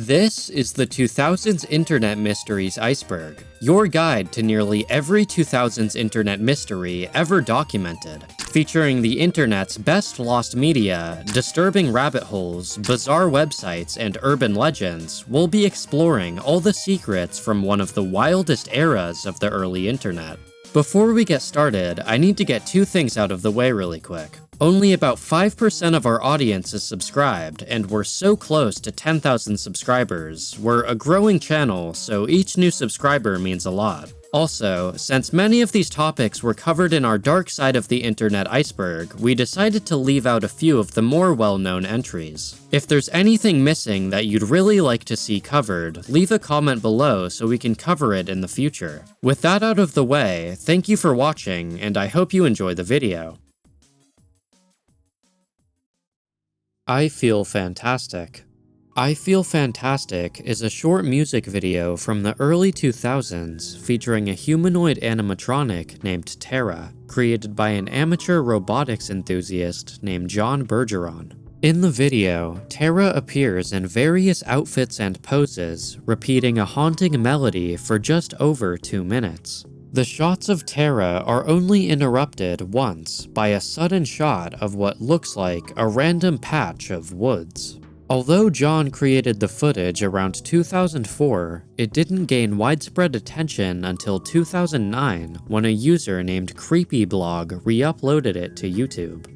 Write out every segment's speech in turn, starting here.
This is the 2000s Internet Mysteries Iceberg, your guide to nearly every 2000s Internet mystery ever documented. Featuring the Internet's best lost media, disturbing rabbit holes, bizarre websites, and urban legends, we'll be exploring all the secrets from one of the wildest eras of the early Internet. Before we get started, I need to get two things out of the way really quick. Only about 5% of our audience is subscribed, and we're so close to 10,000 subscribers. We're a growing channel, so each new subscriber means a lot. Also, since many of these topics were covered in our Dark Side of the Internet Iceberg, we decided to leave out a few of the more well-known entries. If there's anything missing that you'd really like to see covered, leave a comment below so we can cover it in the future. With that out of the way, thank you for watching, and I hope you enjoy the video. I Feel Fantastic. I Feel Fantastic is a short music video from the early 2000s featuring a humanoid animatronic named Tara, created by an amateur robotics enthusiast named John Bergeron. In the video, Tara appears in various outfits and poses, repeating a haunting melody for just over 2 minutes. The shots of Tara are only interrupted once by a sudden shot of what looks like a random patch of woods. Although John created the footage around 2004, it didn't gain widespread attention until 2009 when a user named CreepyBlog re-uploaded it to YouTube.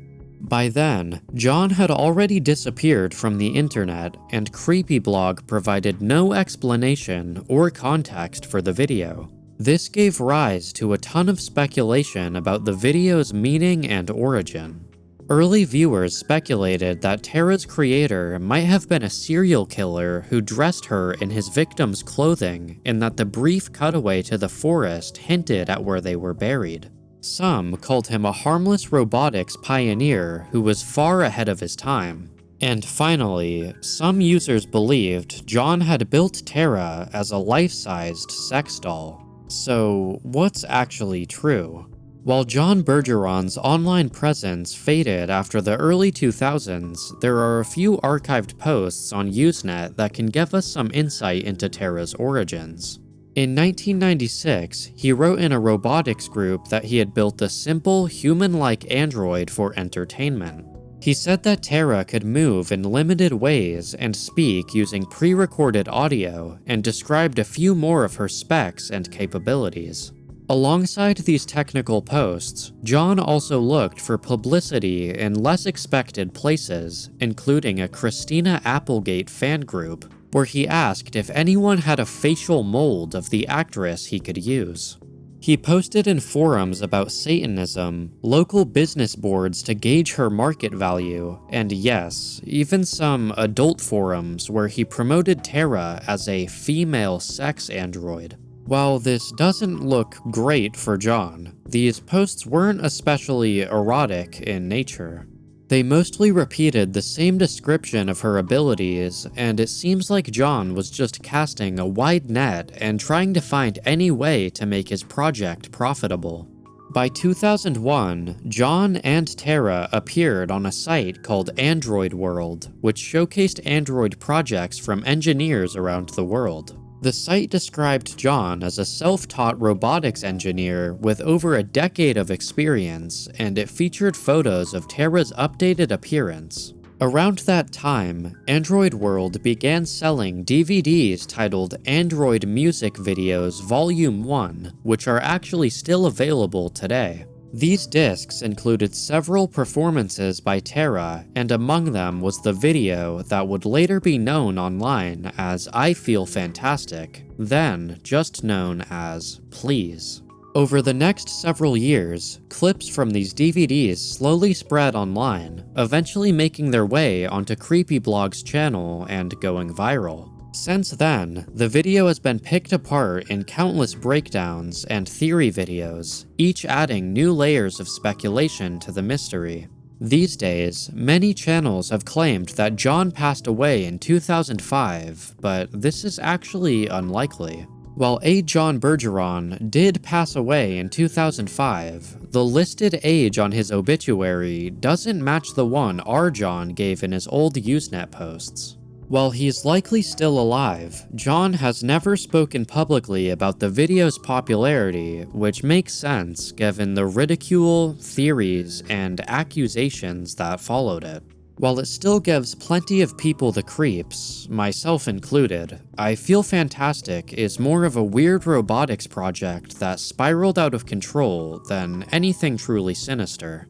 By then, John had already disappeared from the internet, and CreepyBlog provided no explanation or context for the video. This gave rise to a ton of speculation about the video's meaning and origin. Early viewers speculated that Tara's creator might have been a serial killer who dressed her in his victims' clothing, and that the brief cutaway to the forest hinted at where they were buried. Some called him a harmless robotics pioneer who was far ahead of his time. And finally, some users believed John had built Tara as a life-sized sex doll. So, what's actually true? While John Bergeron's online presence faded after the early 2000s, there are a few archived posts on Usenet that can give us some insight into Tara's origins. In 1996, he wrote in a robotics group that he had built a simple, human-like android for entertainment. He said that Tara could move in limited ways and speak using pre-recorded audio, and described a few more of her specs and capabilities. Alongside these technical posts, John also looked for publicity in less expected places, including a Christina Applegate fan group, where he asked if anyone had a facial mold of the actress he could use. He posted in forums about Satanism, local business boards to gauge her market value, and yes, even some adult forums where he promoted Tara as a female sex android. While this doesn't look great for John, these posts weren't especially erotic in nature. They mostly repeated the same description of her abilities, and it seems like John was just casting a wide net and trying to find any way to make his project profitable. By 2001, John and Tara appeared on a site called Android World, which showcased Android projects from engineers around the world. The site described John as a self-taught robotics engineer with over a decade of experience, and it featured photos of Tara's updated appearance. Around that time, Android World began selling DVDs titled Android Music Videos Volume 1, which are actually still available today. These discs included several performances by Tara, and among them was the video that would later be known online as I Feel Fantastic, then just known as Please. Over the next several years, clips from these DVDs slowly spread online, eventually making their way onto CreepyBlog's channel and going viral. Since then, the video has been picked apart in countless breakdowns and theory videos, each adding new layers of speculation to the mystery. These days, many channels have claimed that John passed away in 2005, but this is actually unlikely. While A. John Bergeron did pass away in 2005, the listed age on his obituary doesn't match the one R. John gave in his old Usenet posts. While he's likely still alive, John has never spoken publicly about the video's popularity, which makes sense given the ridicule, theories, and accusations that followed it. While it still gives plenty of people the creeps, myself included, I Feel Fantastic is more of a weird robotics project that spiraled out of control than anything truly sinister.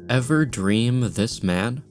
Ever dream this man?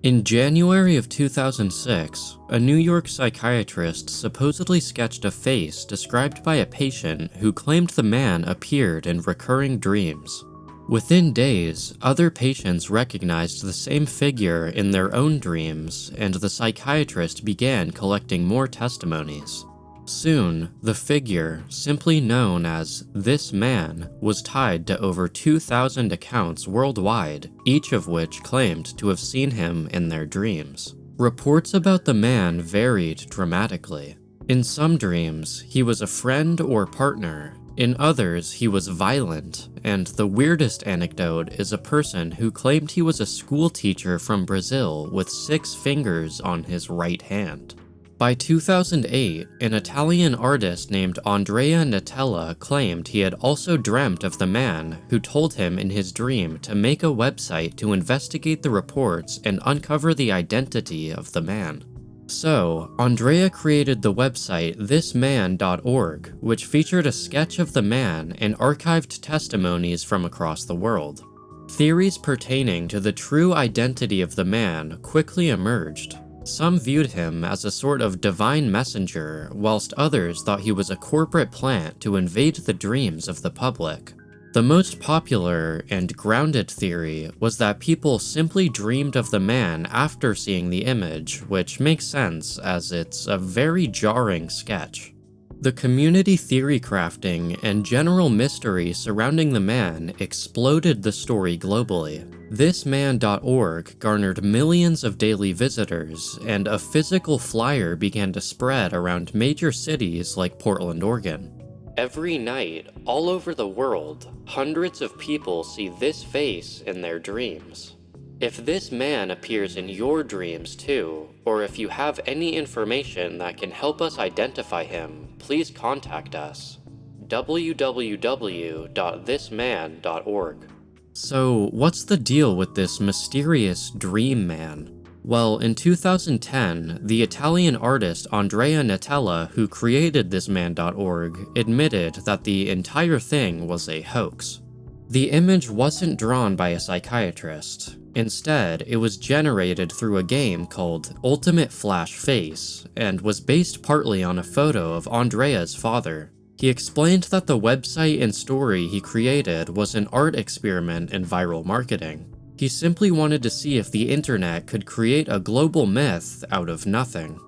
In January of 2006, a New York psychiatrist supposedly sketched a face described by a patient who claimed the man appeared in recurring dreams. Within days, other patients recognized the same figure in their own dreams, and the psychiatrist began collecting more testimonies. Soon, the figure, simply known as this man, was tied to over 2,000 accounts worldwide, each of which claimed to have seen him in their dreams. Reports about the man varied dramatically. In some dreams, he was a friend or partner. In others, he was violent, and the weirdest anecdote is a person who claimed he was a school teacher from Brazil with 6 fingers on his right hand. By 2008, an Italian artist named Andrea Natella claimed he had also dreamt of the man, who told him in his dream to make a website to investigate the reports and uncover the identity of the man. So, Andrea created the website thisman.org, which featured a sketch of the man and archived testimonies from across the world. Theories pertaining to the true identity of the man quickly emerged. Some viewed him as a sort of divine messenger, whilst others thought he was a corporate plant to invade the dreams of the public. The most popular and grounded theory was that people simply dreamed of the man after seeing the image, which makes sense as it's a very jarring sketch. The community theory crafting and general mystery surrounding the man exploded the story globally. Thisman.org garnered millions of daily visitors, and a physical flyer began to spread around major cities like Portland, Oregon. Every night, all over the world, hundreds of people see this face in their dreams. If this man appears in your dreams too, or if you have any information that can help us identify him, please contact us. www.thisman.org. So, what's the deal with this mysterious dream man? Well, in 2010, the Italian artist Andrea Natella, who created thisman.org, admitted that the entire thing was a hoax. The image wasn't drawn by a psychiatrist. Instead, it was generated through a game called Ultimate Flash Face, and was based partly on a photo of Andrea's father. He explained that the website and story he created was an art experiment in viral marketing. He simply wanted to see if the internet could create a global myth out of nothing.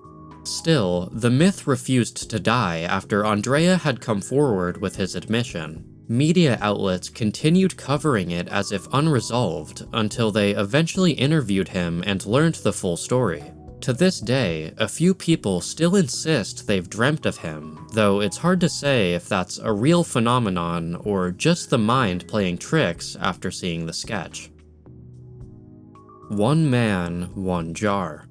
Still, the myth refused to die after Andrea had come forward with his admission. Media outlets continued covering it as if unresolved until they eventually interviewed him and learned the full story. To this day, a few people still insist they've dreamt of him, though it's hard to say if that's a real phenomenon or just the mind playing tricks after seeing the sketch. One Man, One Jar.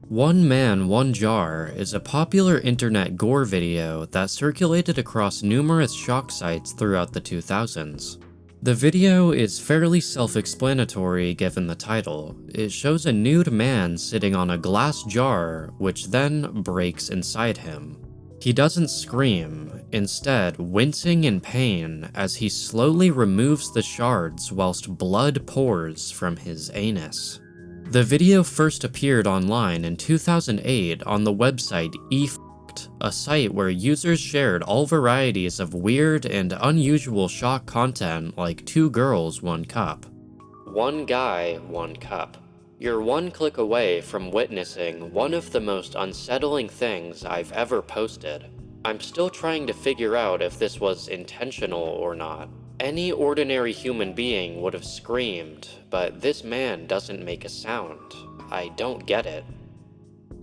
One Man, One Jar is a popular internet gore video that circulated across numerous shock sites throughout the 2000s. The video is fairly self-explanatory given the title. It shows a nude man sitting on a glass jar, which then breaks inside him. He doesn't scream, instead wincing in pain as he slowly removes the shards whilst blood pours from his anus. The video first appeared online in 2008 on the website a site where users shared all varieties of weird and unusual shock content like 2 girls, 1 cup. One guy, 1 cup. You're 1 click away from witnessing one of the most unsettling things I've ever posted. I'm still trying to figure out if this was intentional or not. Any ordinary human being would have screamed, but this man doesn't make a sound. I don't get it.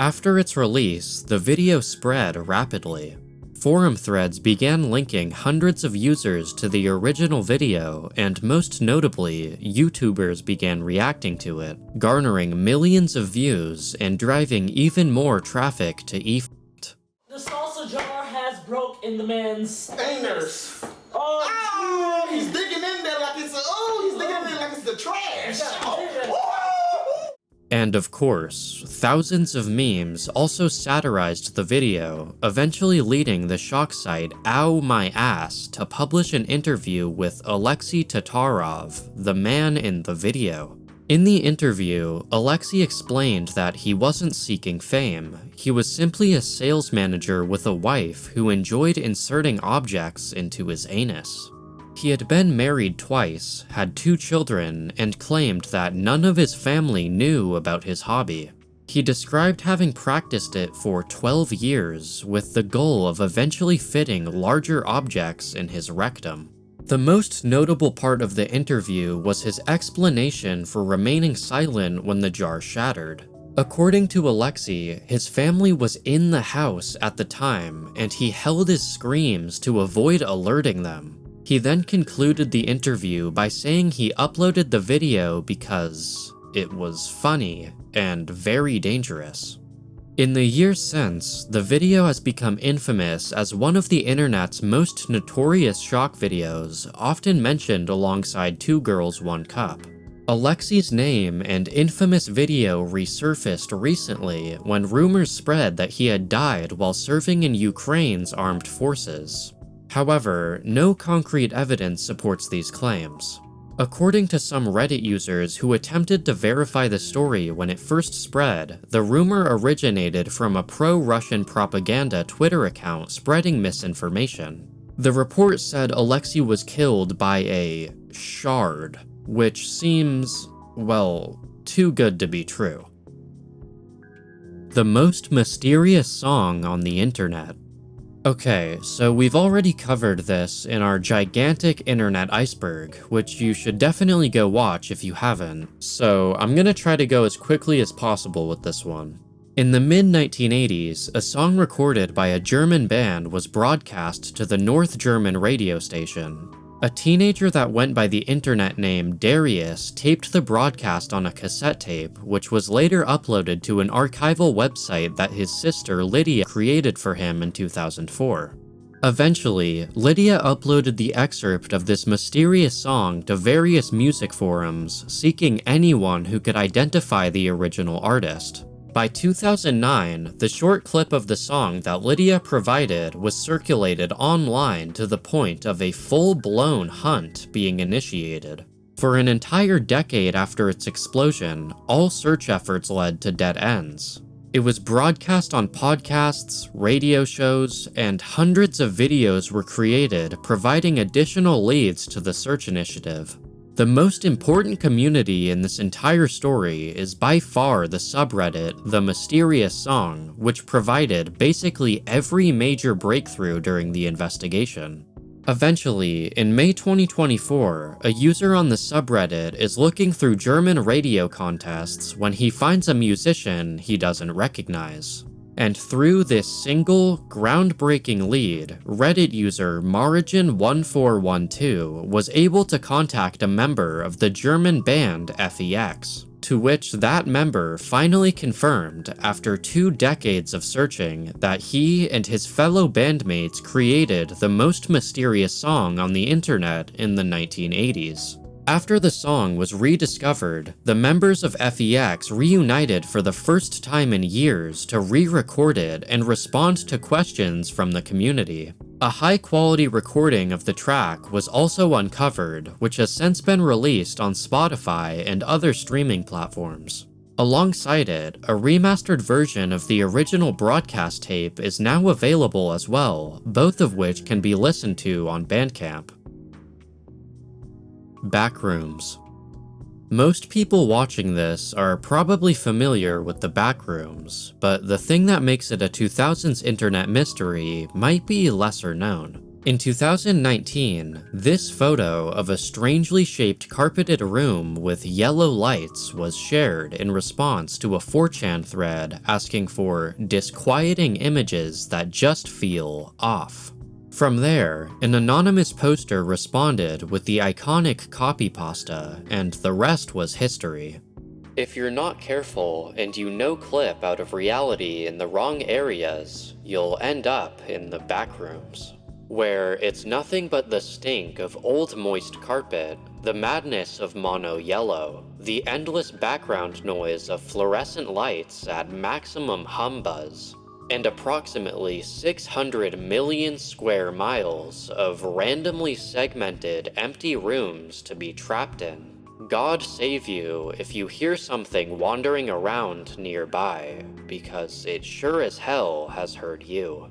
After its release, the video spread rapidly. forum threads began linking hundreds of users to the original video, and most notably, YouTubers began reacting to it, garnering millions of views and driving even more traffic to The salsa jar has broke in the man's anus. Oh, he's digging in there like it's he's digging in there like it's the trash. And of course, thousands of memes also satirized the video, eventually leading the shock site Ow My Ass to publish an interview with Alexei Tatarov, the man in the video. In the interview, Alexei explained that he wasn't seeking fame. He was simply a sales manager with a wife who enjoyed inserting objects into his anus. He had been married twice, had 2 children, and claimed that none of his family knew about his hobby. He described having practiced it for 12 years with the goal of eventually fitting larger objects in his rectum. The most notable part of the interview was his explanation for remaining silent when the jar shattered. According to Alexei, his family was in the house at the time, and he held his screams to avoid alerting them. He then concluded the interview by saying he uploaded the video because it was funny and very dangerous. In the years since, the video has become infamous as one of the internet's most notorious shock videos, often mentioned alongside 2 Girls, 1 Cup. Alexei's name and infamous video resurfaced recently when rumors spread that he had died while serving in Ukraine's armed forces. However, no concrete evidence supports these claims. According to some Reddit users who attempted to verify the story when it first spread, the rumor originated from a pro-Russian propaganda Twitter account spreading misinformation. The report said Alexei was killed by a shard, which seems, well, too good to be true. The most mysterious song on the internet. Okay, so we've already covered this in our gigantic internet iceberg, which you should definitely go watch if you haven't, so I'm gonna try to go as quickly as possible with this one. In the mid-1980s, a song recorded by a German band was broadcast to the North German radio station. A teenager that went by the internet name Darius taped the broadcast on a cassette tape, which was later uploaded to an archival website that his sister Lydia created for him in 2004. Eventually, Lydia uploaded the excerpt of this mysterious song to various music forums, seeking anyone who could identify the original artist. By 2009, the short clip of the song that Lydia provided was circulated online to the point of a full-blown hunt being initiated. For an entire decade after its explosion, all search efforts led to dead ends. It was broadcast on podcasts, radio shows, and hundreds of videos were created, providing additional leads to the search initiative. The most important community in this entire story is by far the subreddit The Mysterious Song, which provided basically every major breakthrough during the investigation. Eventually, in May 2024, a user on the subreddit is looking through German radio contests when he finds a musician he doesn't recognize. And through this single, groundbreaking lead, Reddit user Marigin1412 was able to contact a member of the German band FEX, to which that member finally confirmed, after 2 decades of searching, that he and his fellow bandmates created the most mysterious song on the internet in the 1980s. After the song was rediscovered, the members of FEX reunited for the first time in years to re-record it and respond to questions from the community. A high-quality recording of the track was also uncovered, which has since been released on Spotify and other streaming platforms. Alongside it, a remastered version of the original broadcast tape is now available as well, both of which can be listened to on Bandcamp. Backrooms. Most people watching this are probably familiar with the Backrooms, but the thing that makes it a 2000s internet mystery might be lesser known. In 2019, this photo of a strangely shaped carpeted room with yellow lights was shared in response to a 4chan thread asking for disquieting images that just feel off. From there, an anonymous poster responded with the iconic copy pasta, and the rest was history. If you're not careful and you no-clip out of reality in the wrong areas, you'll end up in the backrooms, where it's nothing but the stink of old moist carpet, the madness of mono yellow, the endless background noise of fluorescent lights at maximum hum buzz, and approximately 600 million square miles of randomly segmented empty rooms to be trapped in. God save you if you hear something wandering around nearby, because it sure as hell has heard you.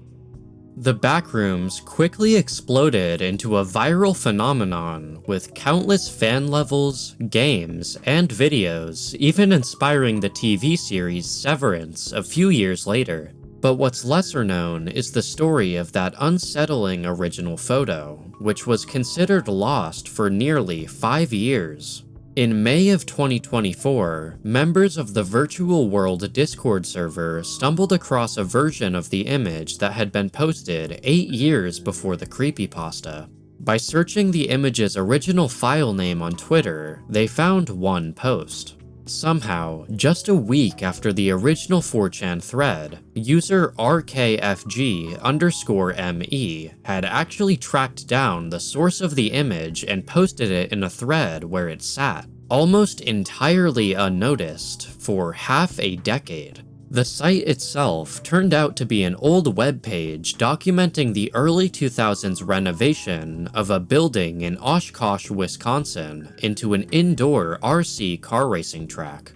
The Backrooms quickly exploded into a viral phenomenon with countless fan levels, games, and videos, even inspiring the TV series Severance a few years later. But what's lesser known is the story of that unsettling original photo, which was considered lost for nearly 5 years. In May of 2024, members of the Virtual World Discord server stumbled across a version of the image that had been posted 8 years before the creepypasta. By searching the image's original file name on Twitter, they found one post. Somehow, just a week after the original 4chan thread, user RKFG_ME had actually tracked down the source of the image and posted it in a thread where it sat, almost entirely unnoticed, for half a decade. The site itself turned out to be an old web page documenting the early 2000s renovation of a building in Oshkosh, Wisconsin into an indoor RC car racing track.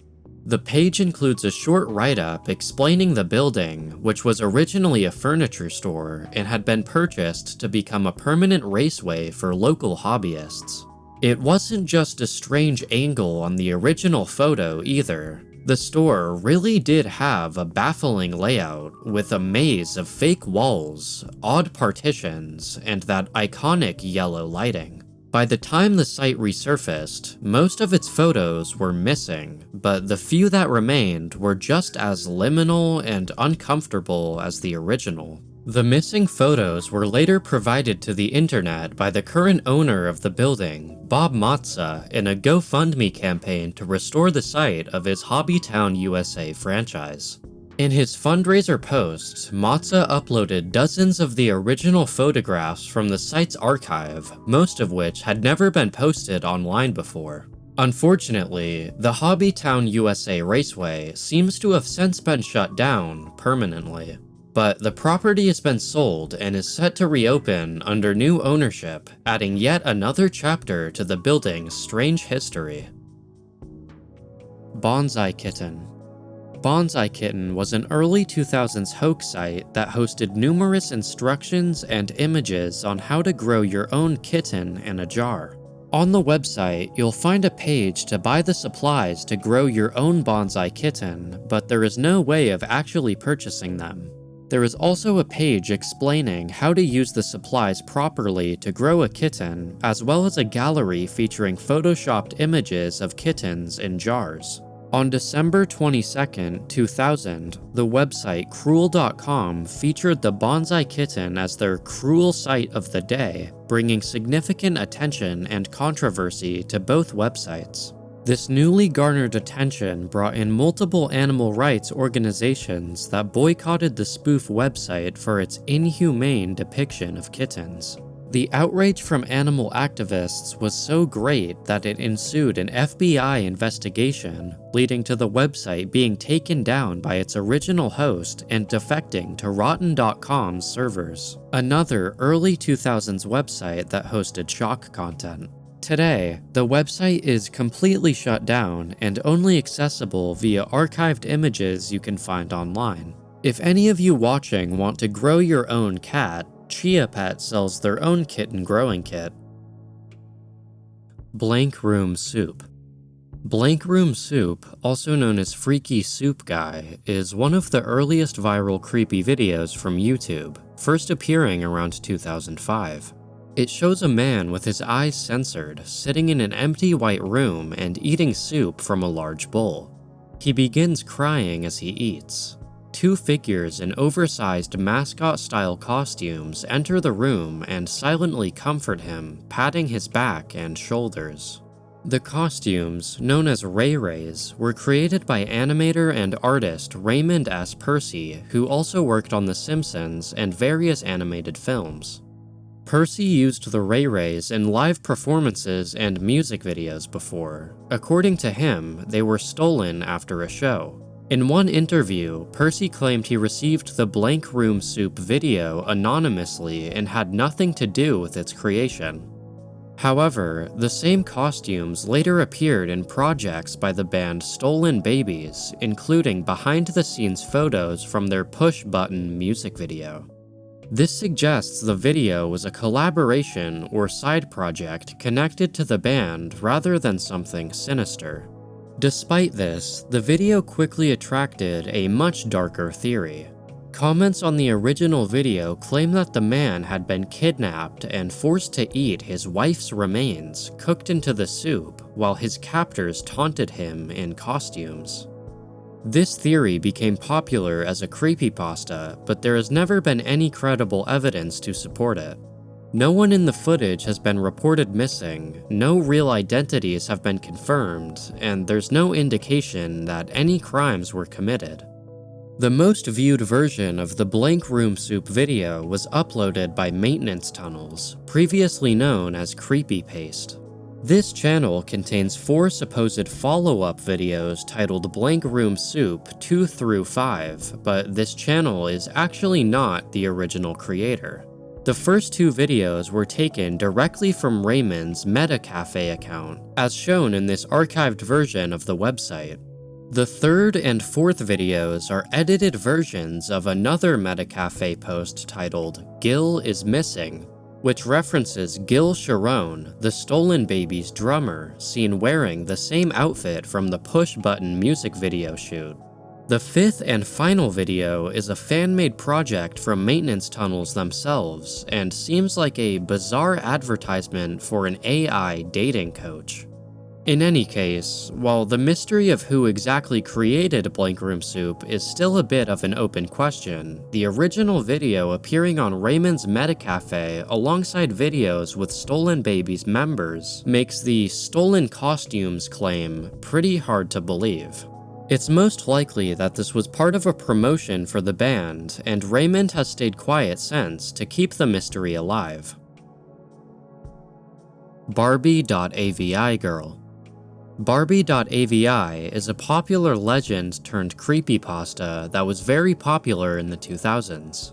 The page includes a short write-up explaining the building, which was originally a furniture store and had been purchased to become a permanent raceway for local hobbyists. It wasn't just a strange angle on the original photo either. The store really did have a baffling layout with a maze of fake walls, odd partitions, and that iconic yellow lighting. By the time the site resurfaced, most of its photos were missing, but the few that remained were just as liminal and uncomfortable as the original. The missing photos were later provided to the internet by the current owner of the building, Bob Mazza, in a GoFundMe campaign to restore the site of his Hobbytown USA franchise. In his fundraiser post, Mazza uploaded dozens of the original photographs from the site's archive, most of which had never been posted online before. Unfortunately, the Hobbytown USA Raceway seems to have since been shut down permanently. But the property has been sold and is set to reopen under new ownership, adding yet another chapter to the building's strange history. Bonsai Kitten. Bonsai Kitten was an early 2000s hoax site that hosted numerous instructions and images on how to grow your own kitten in a jar. On the website, you'll find a page to buy the supplies to grow your own bonsai kitten, but there is no way of actually purchasing them. There is also a page explaining how to use the supplies properly to grow a kitten, as well as a gallery featuring photoshopped images of kittens in jars. On December 22, 2000, the website Cruel.com featured the Bonsai Kitten as their cruel sight of the day, bringing significant attention and controversy to both websites. This newly garnered attention brought in multiple animal rights organizations that boycotted the spoof website for its inhumane depiction of kittens. The outrage from animal activists was so great that it ensued an FBI investigation, leading to the website being taken down by its original host and defecting to Rotten.com's servers, another early 2000s website that hosted shock content. Today, the website is completely shut down and only accessible via archived images you can find online. If any of you watching want to grow your own cat, Chia Pet sells their own kitten growing kit. Blank Room Soup. Blank Room Soup, also known as Freaky Soup Guy, is one of the earliest viral creepy videos from YouTube, first appearing around 2005. It shows a man with his eyes censored, sitting in an empty white room and eating soup from a large bowl. He begins crying as he eats. Two figures in oversized mascot-style costumes enter the room and silently comfort him, patting his back and shoulders. The costumes, known as Ray Rays, were created by animator and artist Raymond S. Percy, who also worked on The Simpsons and various animated films. Percy used the Ray Rays in live performances and music videos before. According to him, they were stolen after a show. In one interview, Percy claimed he received the Blank Room Soup video anonymously and had nothing to do with its creation. However, the same costumes later appeared in projects by the band Stolen Babies, including behind-the-scenes photos from their Push Button music video. This suggests the video was a collaboration or side project connected to the band rather than something sinister. Despite this, the video quickly attracted a much darker theory. Comments on the original video claim that the man had been kidnapped and forced to eat his wife's remains cooked into the soup while his captors taunted him in costumes. This theory became popular as a creepypasta, but there has never been any credible evidence to support it. No one in the footage has been reported missing, no real identities have been confirmed, and there's no indication that any crimes were committed. The most viewed version of the Blank Room Soup video was uploaded by Maintenance Tunnels, previously known as Creepy Paste. This channel contains 4 supposed follow-up videos titled Blank Room Soup 2 through 5, but this channel is actually not the original creator. The first 2 videos were taken directly from Raymond's MetaCafe account, as shown in this archived version of the website. The 3rd and 4th videos are edited versions of another MetaCafe post titled Gil is Missing, which references Gil Sharon, the Stolen Babies drummer, seen wearing the same outfit from the Push Button music video shoot. The 5th and final video is a fan-made project from Maintenance Tunnels themselves, and seems like a bizarre advertisement for an AI dating coach. In any case, while the mystery of who exactly created Blank Room Soup is still a bit of an open question, the original video appearing on Raymond's MetaCafe alongside videos with Stolen Babies members makes the stolen costumes claim pretty hard to believe. It's most likely that this was part of a promotion for the band, and Raymond has stayed quiet since to keep the mystery alive. Barbie.avi Girl. Barbie.avi is a popular legend turned creepypasta that was very popular in the 2000s.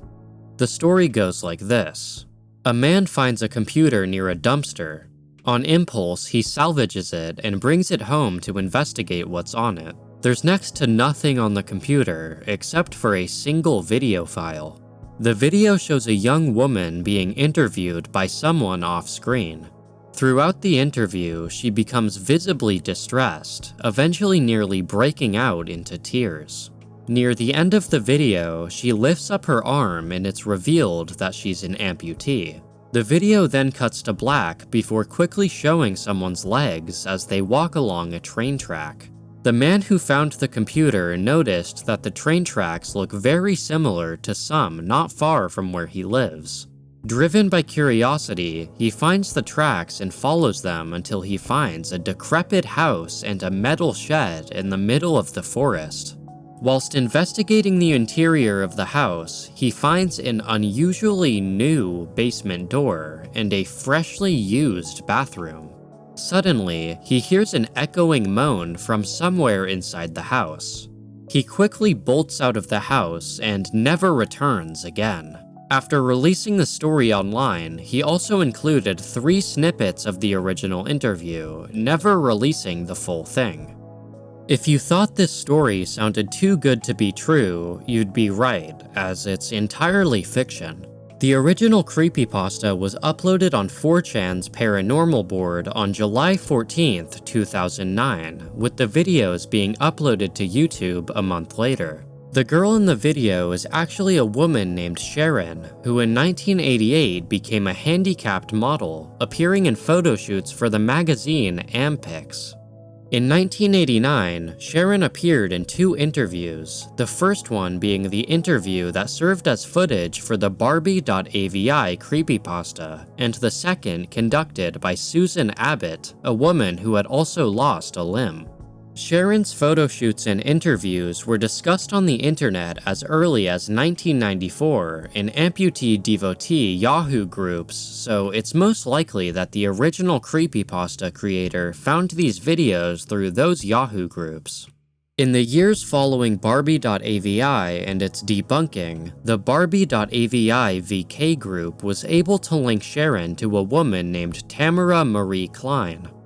The story goes like this. A man finds a computer near a dumpster. On impulse, he salvages it and brings it home to investigate what's on it. There's next to nothing on the computer except for a single video file. The video shows a young woman being interviewed by someone off-screen. Throughout the interview, she becomes visibly distressed, eventually nearly breaking out into tears. Near the end of the video, she lifts up her arm and it's revealed that she's an amputee. The video then cuts to black before quickly showing someone's legs as they walk along a train track. The man who found the computer noticed that the train tracks look very similar to some not far from where he lives. Driven by curiosity, he finds the tracks and follows them until he finds a decrepit house and a metal shed in the middle of the forest. Whilst investigating the interior of the house, he finds an unusually new basement door and a freshly used bathroom. Suddenly, he hears an echoing moan from somewhere inside the house. He quickly bolts out of the house and never returns again. After releasing the story online, he also included 3 snippets of the original interview, never releasing the full thing. If you thought this story sounded too good to be true, you'd be right, as it's entirely fiction. The original creepypasta was uploaded on 4chan's paranormal board on July 14th, 2009, with the videos being uploaded to YouTube a month later. The girl in the video is actually a woman named Sharon, who in 1988 became a handicapped model, appearing in photo shoots for the magazine Ampix. In 1989, Sharon appeared in 2 interviews, the first one being the interview that served as footage for the Barbie.avi creepypasta, and the second conducted by Susan Abbott, a woman who had also lost a limb. Sharon's photo shoots and interviews were discussed on the internet as early as 1994 in amputee devotee Yahoo groups, so it's most likely that the original creepypasta creator found these videos through those Yahoo groups. In the years following Barbie.avi and its debunking, the Barbie.avi VK group was able to link Sharon to a woman named Maura Murray,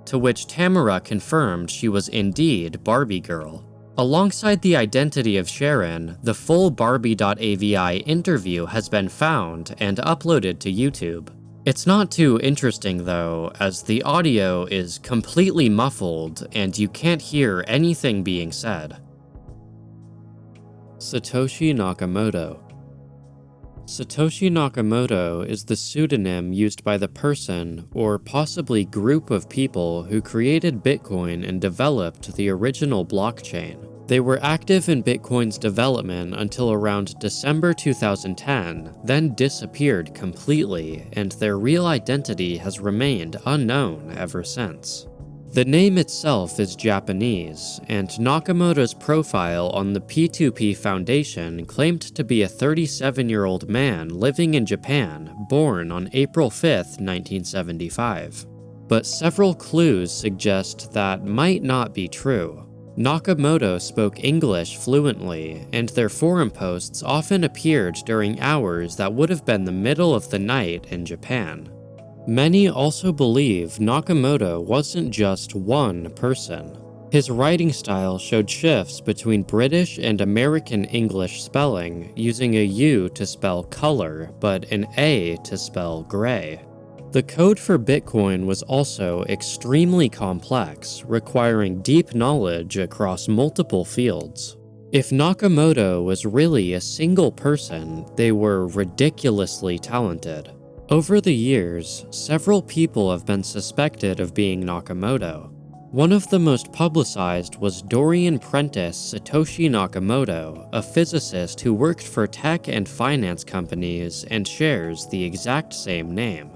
to which Tamara confirmed she was indeed Barbie Girl. Alongside the identity of Sharon, the full Barbie.avi interview has been found and uploaded to YouTube. It's not too interesting though, as the audio is completely muffled and you can't hear anything being said. Satoshi Nakamoto. Satoshi Nakamoto is the pseudonym used by the person, or possibly group of people, who created Bitcoin and developed the original blockchain. They were active in Bitcoin's development until around December 2010, then disappeared completely, and their real identity has remained unknown ever since. The name itself is Japanese, and Nakamoto's profile on the P2P Foundation claimed to be a 37-year-old man living in Japan, born on April 5, 1975. But several clues suggest that might not be true. Nakamoto spoke English fluently, and their forum posts often appeared during hours that would have been the middle of the night in Japan. Many also believe Nakamoto wasn't just one person. His writing style showed shifts between British and American English spelling, using a U to spell color, but an A to spell gray. The code for Bitcoin was also extremely complex, requiring deep knowledge across multiple fields. If Nakamoto was really a single person, they were ridiculously talented. Over the years, several people have been suspected of being Nakamoto. One of the most publicized was Dorian Prentice Satoshi Nakamoto, a physicist who worked for tech and finance companies and shares the exact same name.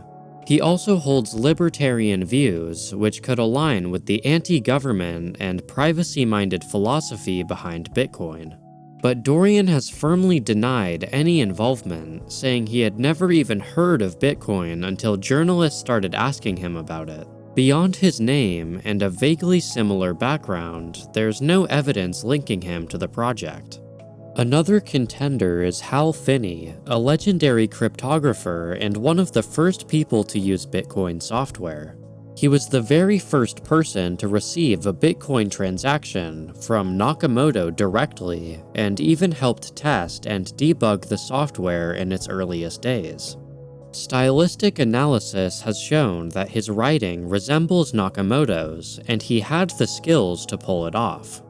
He also holds libertarian views, which could align with the anti-government and privacy-minded philosophy behind Bitcoin. But Dorian has firmly denied any involvement, saying he had never even heard of Bitcoin until journalists started asking him about it. Beyond his name and a vaguely similar background, there's no evidence linking him to the project. Another contender is Hal Finney, a legendary cryptographer and one of the first people to use Bitcoin software. He was the very first person to receive a Bitcoin transaction from Nakamoto directly, and even helped test and debug the software in its earliest days. Stylistic analysis has shown that his writing resembles Nakamoto's, and he had the skills to pull it off.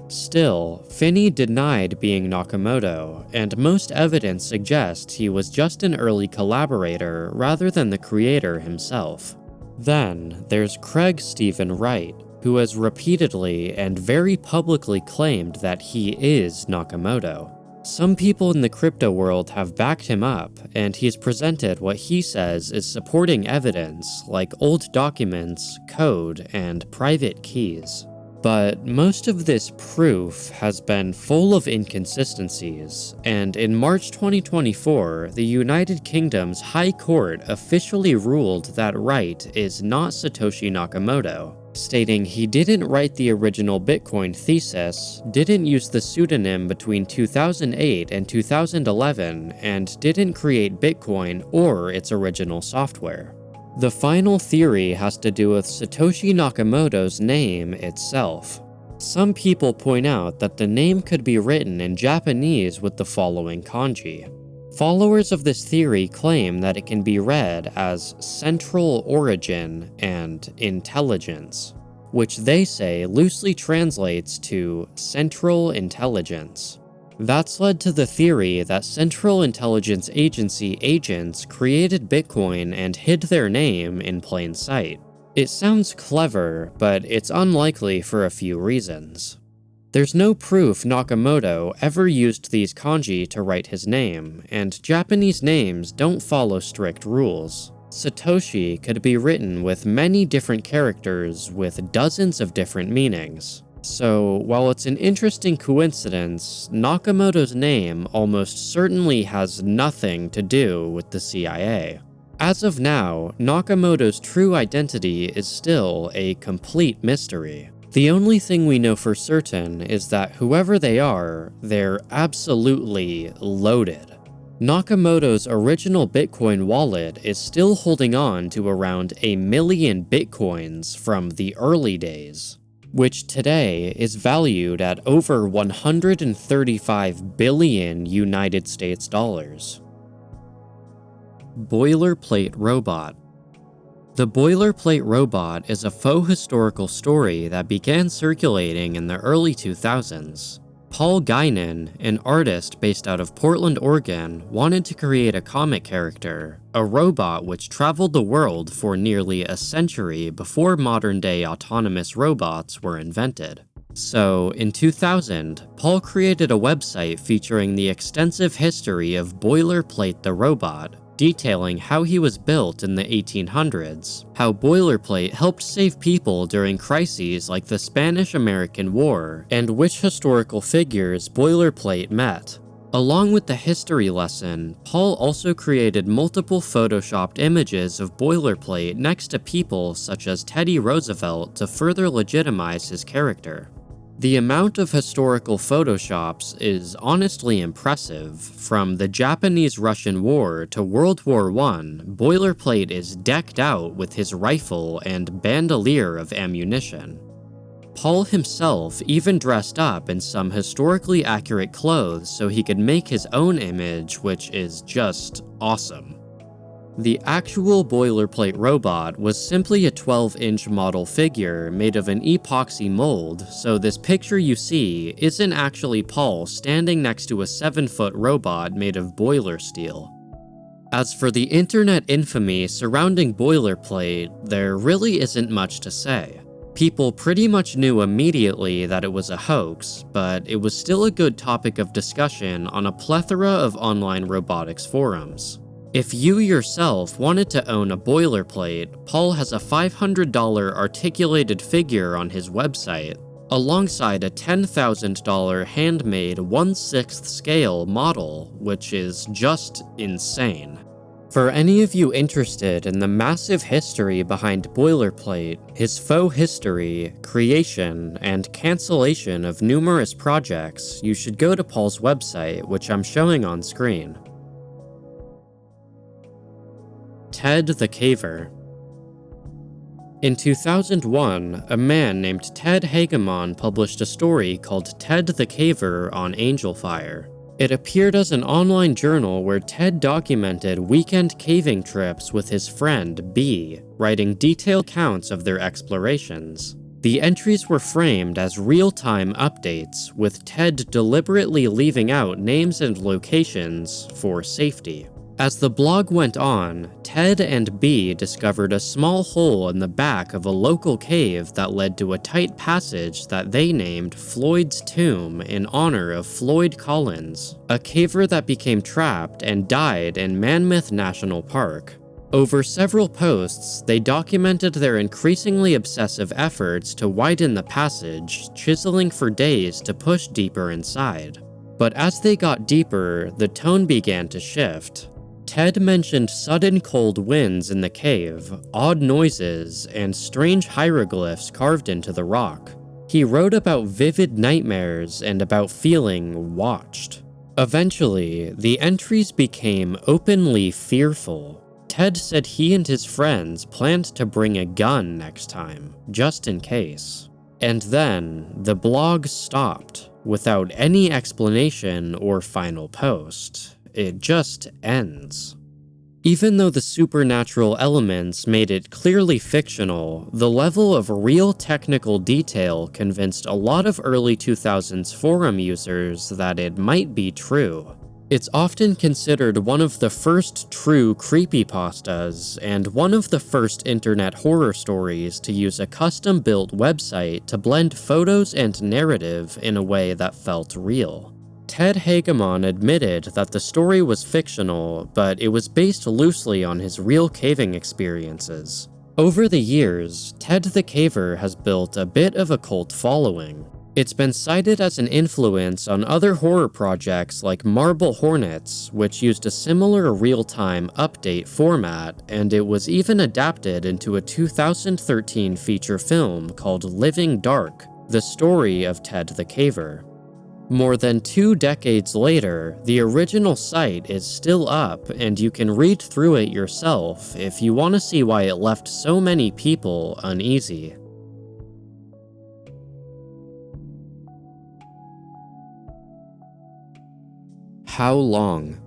Still, Finney denied being Nakamoto, and most evidence suggests he was just an early collaborator rather than the creator himself. Then, there's Craig Stephen Wright, who has repeatedly and very publicly claimed that he is Nakamoto. Some people in the crypto world have backed him up, and he's presented what he says is supporting evidence, like old documents, code, and private keys. But most of this proof has been full of inconsistencies, and in March 2024, the United Kingdom's High Court officially ruled that Wright is not Satoshi Nakamoto, stating he didn't write the original Bitcoin thesis, didn't use the pseudonym between 2008 and 2011, and didn't create Bitcoin or its original software. The final theory has to do with Satoshi Nakamoto's name itself. Some people point out that the name could be written in Japanese with the following kanji. Followers of this theory claim that it can be read as central origin and intelligence, which they say loosely translates to central intelligence. That's led to the theory that Central Intelligence Agency agents created Bitcoin and hid their name in plain sight. It sounds clever, but it's unlikely for a few reasons. There's no proof Nakamoto ever used these kanji to write his name, and Japanese names don't follow strict rules. Satoshi could be written with many different characters with dozens of different meanings. So, while it's an interesting coincidence, Nakamoto's name almost certainly has nothing to do with the CIA. As of now, Nakamoto's true identity is still a complete mystery. The only thing we know for certain is that whoever they are, they're absolutely loaded. Nakamoto's original Bitcoin wallet is still holding on to around 1 million Bitcoins from the early days, which today is valued at over 135 billion United States dollars. Boilerplate Robot. The Boilerplate Robot is a faux historical story that began circulating in the early 2000s. Paul Guinan, an artist based out of Portland, Oregon, wanted to create a comic character, a robot which traveled the world for nearly a century before modern-day autonomous robots were invented. So, in 2000, Paul created a website featuring the extensive history of Boilerplate the Robot, detailing how he was built in the 1800s, how Boilerplate helped save people during crises like the Spanish-American War, and which historical figures Boilerplate met. Along with the history lesson, Paul also created multiple photoshopped images of Boilerplate next to people such as Teddy Roosevelt to further legitimize his character. The amount of historical photoshops is honestly impressive. From the Japanese-Russian War to World War I, Boilerplate is decked out with his rifle and bandolier of ammunition. Paul himself even dressed up in some historically accurate clothes so he could make his own image, which is just awesome. The actual Boilerplate robot was simply a 12-inch model figure made of an epoxy mold, so this picture you see isn't actually Paul standing next to a 7-foot robot made of boiler steel. As for the internet infamy surrounding Boilerplate, there really isn't much to say. People pretty much knew immediately that it was a hoax, but it was still a good topic of discussion on a plethora of online robotics forums. If you yourself wanted to own a Boilerplate, Paul has a $500 articulated figure on his website, alongside a $10,000 handmade 1/6 scale model, which is just insane. For any of you interested in the massive history behind Boilerplate, his faux history, creation, and cancellation of numerous projects, you should go to Paul's website, which I'm showing on screen. Ted the Caver. In 2001, a man named Ted Hagemon published a story called Ted the Caver on Angelfire. It appeared as an online journal where Ted documented weekend caving trips with his friend B, writing detailed accounts of their explorations. The entries were framed as real-time updates, with Ted deliberately leaving out names and locations for safety. As the blog went on, Ted and B discovered a small hole in the back of a local cave that led to a tight passage that they named Floyd's Tomb in honor of Floyd Collins, a caver that became trapped and died in Mammoth National Park. Over several posts, they documented their increasingly obsessive efforts to widen the passage, chiseling for days to push deeper inside. But as they got deeper, the tone began to shift. Ted mentioned sudden cold winds in the cave, odd noises, and strange hieroglyphs carved into the rock. He wrote about vivid nightmares and about feeling watched. Eventually, the entries became openly fearful. Ted said he and his friends planned to bring a gun next time, just in case. And then, the blog stopped, without any explanation or final post. it just ends. Even though the supernatural elements made it clearly fictional, the level of real technical detail convinced a lot of early 2000s forum users that it might be true. It's often considered one of the first true creepypastas, and one of the first internet horror stories to use a custom-built website to blend photos and narrative in a way that felt real. Ted Hagemon admitted that the story was fictional, but it was based loosely on his real caving experiences. Over the years, Ted the Caver has built a bit of a cult following. It's been cited as an influence on other horror projects like Marble Hornets, which used a similar real-time update format, and it was even adapted into a 2013 feature film called Living Dark, the story of Ted the Caver. More than 2 decades later, the original site is still up, and you can read through it yourself if you want to see why it left so many people uneasy. How long?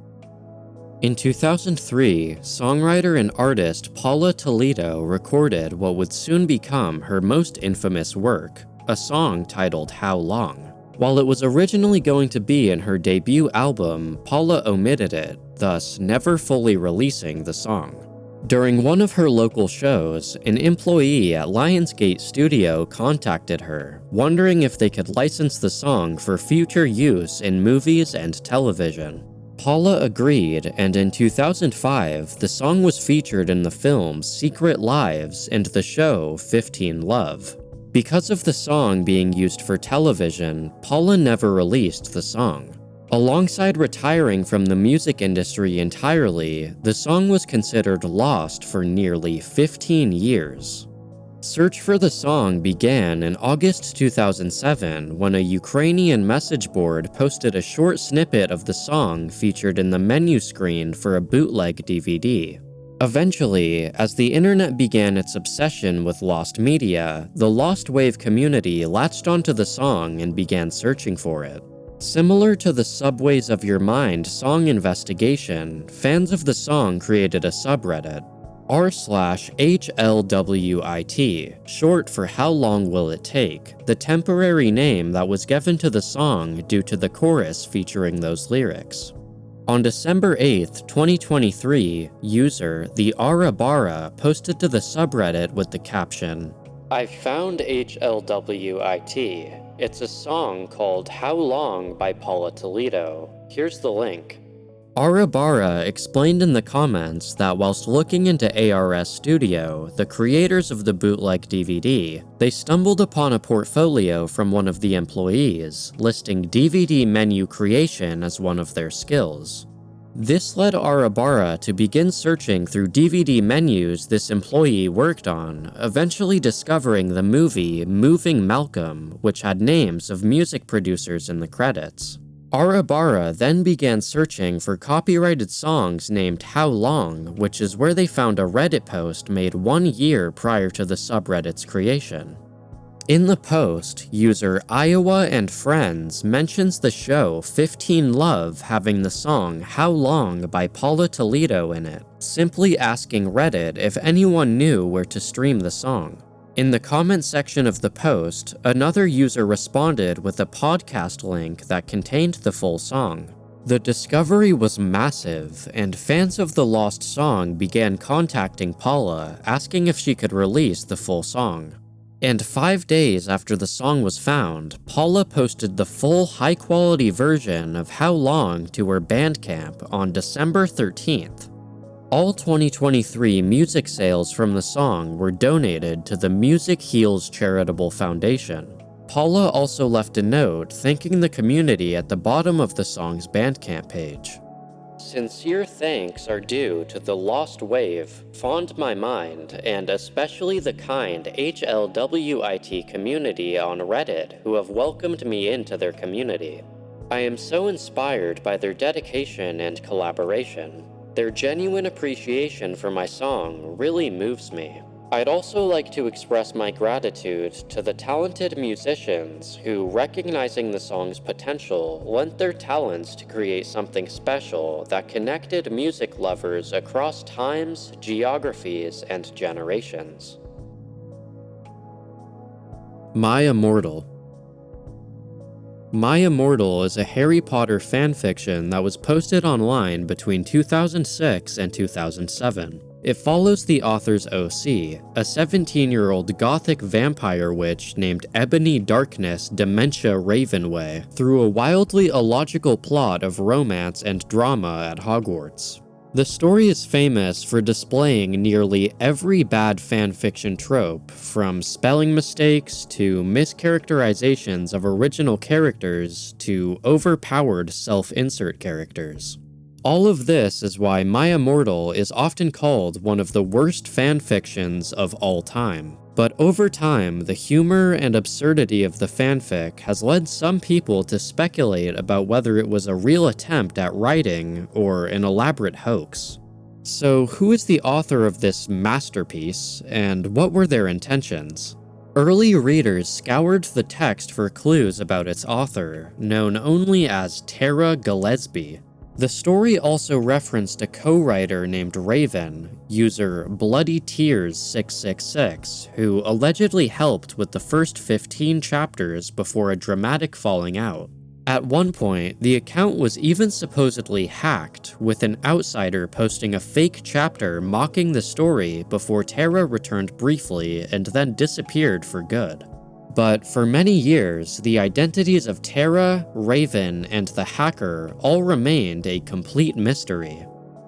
In 2003, songwriter and artist Paula Toledo recorded what would soon become her most infamous work, a song titled How Long. While it was originally going to be in her debut album, Paula omitted it, thus never fully releasing the song. During one of her local shows, an employee at Lionsgate Studio contacted her, wondering if they could license the song for future use in movies and television. Paula agreed, and in 2005, the song was featured in the films Secret Lives and the show 15 Love. Because of the song being used for television, Paula never released the song. Alongside retiring from the music industry entirely, the song was considered lost for nearly 15 years. Search for the song began in August 2007 when a Ukrainian message board posted a short snippet of the song featured in the menu screen for a bootleg DVD. Eventually, as the internet began its obsession with lost media, the Lost Wave community latched onto the song and began searching for it. Similar to the Subways of Your Mind song investigation, fans of the song created a subreddit, r/HLWIT, short for How Long Will It Take, the temporary name that was given to the song due to the chorus featuring those lyrics. On December 8, 2023, user the Arabara posted to the subreddit with the caption, "I found HLWIT. It's a song called How Long by Paula Toledo. Here's the link." Arabara explained in the comments that whilst looking into ARS Studio, the creators of the bootleg DVD, they stumbled upon a portfolio from one of the employees, listing DVD menu creation as one of their skills. This led Arabara to begin searching through DVD menus this employee worked on, eventually discovering the movie Moving Malcolm, which had names of music producers in the credits. Arabara then began searching for copyrighted songs named How Long, which is where they found a Reddit post made 1 year prior to the subreddit's creation. In the post, user Iowa and Friends mentions the show 15 Love having the song How Long by Paula Toledo in it, simply asking Reddit if anyone knew where to stream the song. In the comment section of the post, another user responded with a podcast link that contained the full song. The discovery was massive, and fans of the lost song began contacting Paula, asking if she could release the full song. And 5 days after the song was found, Paula posted the full high-quality version of How Long to her Bandcamp on December 13th. All 2023 music sales from the song were donated to the Music Heals Charitable Foundation. Paula also left a note thanking the community at the bottom of the song's Bandcamp page. "Sincere thanks are due to the Lost Wave, Fond My Mind, and especially the kind HLWIT community on Reddit who have welcomed me into their community. I am so inspired by their dedication and collaboration. Their genuine appreciation for my song really moves me. I'd also like to express my gratitude to the talented musicians who, recognizing the song's potential, lent their talents to create something special that connected music lovers across times, geographies, and generations. My Immortal. My Immortal is a Harry Potter fanfiction that was posted online between 2006 and 2007. It follows the author's OC, a 17-year-old gothic vampire witch named Ebony Darkness Dementia Ravenway, through a wildly illogical plot of romance and drama at Hogwarts. The story is famous for displaying nearly every bad fanfiction trope, from spelling mistakes to mischaracterizations of original characters to overpowered self-insert characters. All of this is why My Immortal is often called one of the worst fanfictions of all time. But over time, the humor and absurdity of the fanfic has led some people to speculate about whether it was a real attempt at writing or an elaborate hoax. So who is the author of this masterpiece, and what were their intentions? Early readers scoured the text for clues about its author, known only as Tara Gillespie. The story also referenced a co-writer named Raven, user BloodyTears666, who allegedly helped with the first 15 chapters before a dramatic falling out. At one point, the account was even supposedly hacked, with an outsider posting a fake chapter mocking the story before Tara returned briefly and then disappeared for good. But for many years, the identities of Tara, Raven, and the hacker all remained a complete mystery.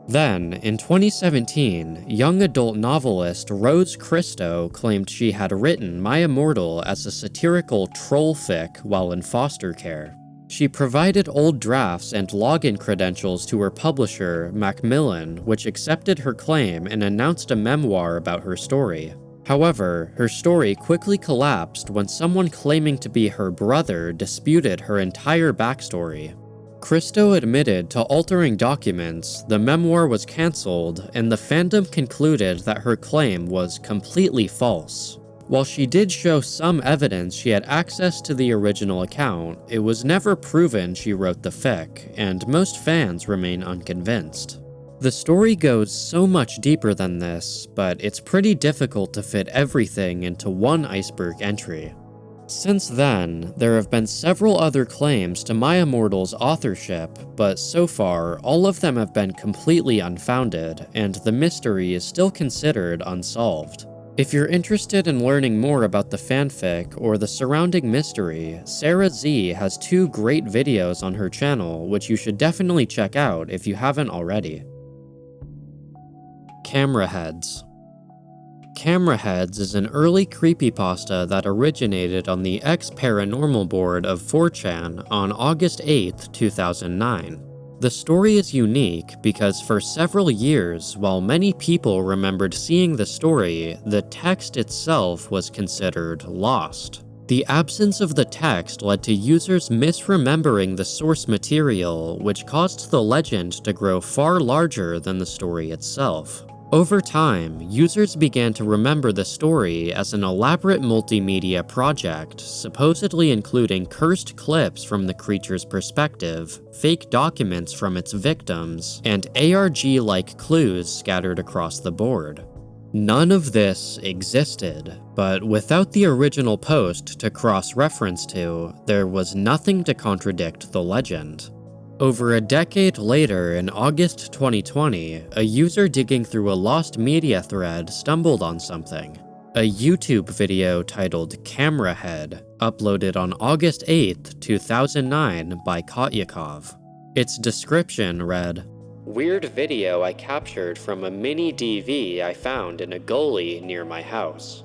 Then, in 2017, young adult novelist Rose Christo claimed she had written My Immortal as a satirical troll fic while in foster care. She provided old drafts and login credentials to her publisher, Macmillan, which accepted her claim and announced a memoir about her story. However, her story quickly collapsed when someone claiming to be her brother disputed her entire backstory. Christo admitted to altering documents, the memoir was cancelled, and the fandom concluded that her claim was completely false. While she did show some evidence she had access to the original account, it was never proven she wrote the fic, and most fans remain unconvinced. The story goes so much deeper than this, but it's pretty difficult to fit everything into one Iceberg entry. Since then, there have been several other claims to My Immortal's authorship, but so far, all of them have been completely unfounded, and the mystery is still considered unsolved. If you're interested in learning more about the fanfic or the surrounding mystery, Sarah Z has 2 great videos on her channel, which you should definitely check out if you haven't already. Camera Heads. Camera Heads is an early creepypasta that originated on the X-Paranormal board of 4chan on August 8, 2009. The story is unique because for several years, while many people remembered seeing the story, the text itself was considered lost. The absence of the text led to users misremembering the source material, which caused the legend to grow far larger than the story itself. Over time, users began to remember the story as an elaborate multimedia project, supposedly including cursed clips from the creature's perspective, fake documents from its victims, and ARG-like clues scattered across the board. None of this existed, but without the original post to cross-reference to, there was nothing to contradict the legend. Over a decade later, in August 2020, a user digging through a lost media thread stumbled on something. A YouTube video titled Camera Head, uploaded on August 8, 2009 by Kotyakov. Its description read, "Weird video I captured from a mini DV I found in a gully near my house."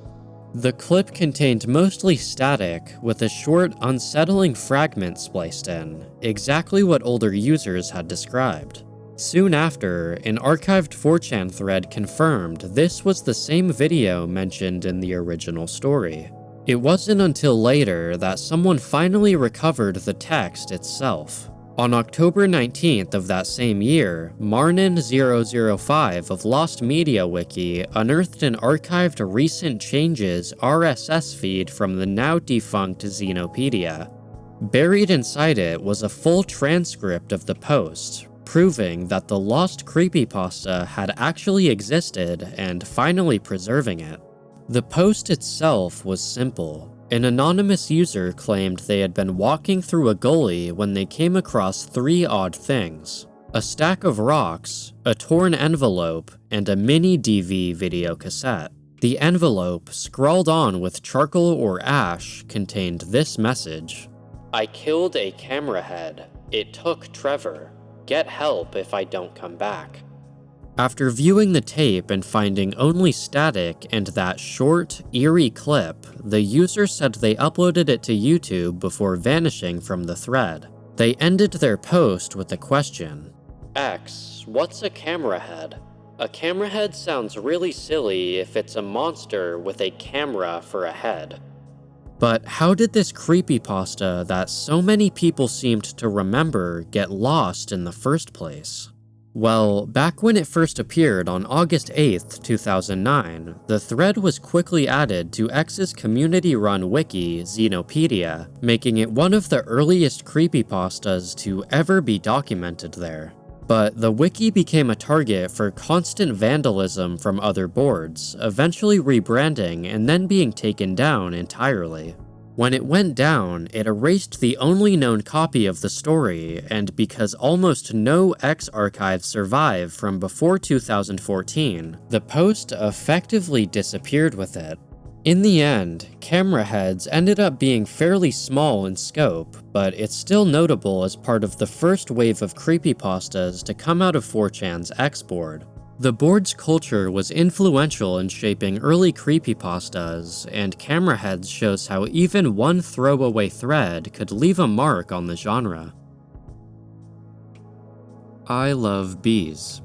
The clip contained mostly static, with a short, unsettling fragment spliced in, exactly what older users had described. Soon after, an archived 4chan thread confirmed this was the same video mentioned in the original story. It wasn't until later that someone finally recovered the text itself. On October 19th of that same year, Marnin005 of Lost Media Wiki unearthed an archived recent changes RSS feed from the now-defunct Xenopedia. Buried inside it was a full transcript of the post, proving that the lost creepypasta had actually existed and finally preserving it. The post itself was simple. An anonymous user claimed they had been walking through a gully when they came across 3 odd things: a stack of rocks, a torn envelope, and a mini DV video cassette. The envelope, scrawled on with charcoal or ash, contained this message: "I killed a camera head. It took Trevor. Get help if I don't come back." After viewing the tape and finding only static and that short, eerie clip, the user said they uploaded it to YouTube before vanishing from the thread. They ended their post with the question, "X, what's a camera head? A camera head sounds really silly if it's a monster with a camera for a head." But how did this creepypasta that so many people seemed to remember get lost in the first place? Well, back when it first appeared on August 8th, 2009, the thread was quickly added to X's community-run wiki, Xenopedia, making it one of the earliest creepypastas to ever be documented there. But the wiki became a target for constant vandalism from other boards, eventually rebranding and then being taken down entirely. When it went down, it erased the only known copy of the story, and because almost no X archives survive from before 2014, the post effectively disappeared with it. In the end, camera heads ended up being fairly small in scope, but it's still notable as part of the first wave of creepypastas to come out of 4chan's X board. The board's culture was influential in shaping early creepypastas, and camera heads shows how even one throwaway thread could leave a mark on the genre. ilovebees.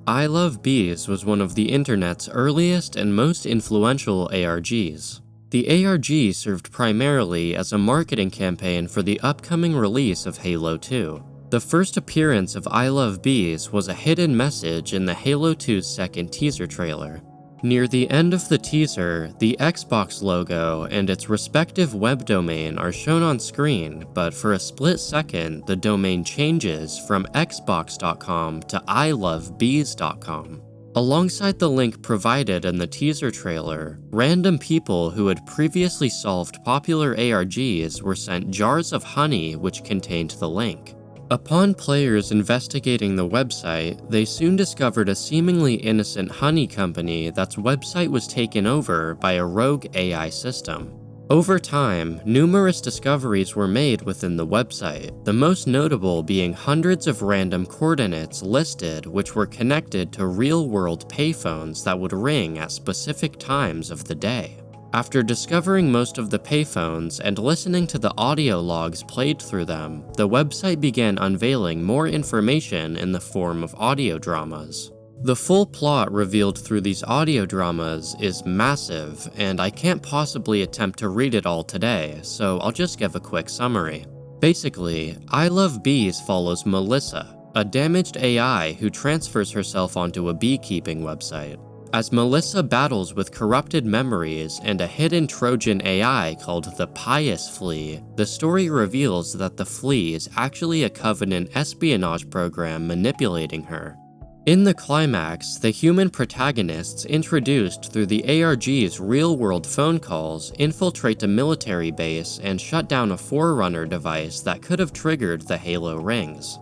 ilovebees was one of the internet's earliest and most influential ARGs. The ARG served primarily as a marketing campaign for the upcoming release of Halo 2. The first appearance of ilovebees was a hidden message in the Halo 2's second teaser trailer. Near the end of the teaser, the Xbox logo and its respective web domain are shown on screen, but for a split second, the domain changes from xbox.com to ilovebees.com. Alongside the link provided in the teaser trailer, random people who had previously solved popular ARGs were sent jars of honey which contained the link. Upon players investigating the website, they soon discovered a seemingly innocent honey company that's website was taken over by a rogue AI system. Over time, numerous discoveries were made within the website, the most notable being hundreds of random coordinates listed which were connected to real-world payphones that would ring at specific times of the day. After discovering most of the payphones and listening to the audio logs played through them, the website began unveiling more information in the form of audio dramas. The full plot revealed through these audio dramas is massive, and I can't possibly attempt to read it all today, so I'll just give a quick summary. Basically, ilovebees follows Melissa, a damaged AI who transfers herself onto a beekeeping website. As Melissa battles with corrupted memories and a hidden Trojan AI called the Pious Flea, the story reveals that the Flea is actually a Covenant espionage program manipulating her. In the climax, the human protagonists introduced through the ARG's real-world phone calls infiltrate a military base and shut down a Forerunner device that could have triggered the Halo rings.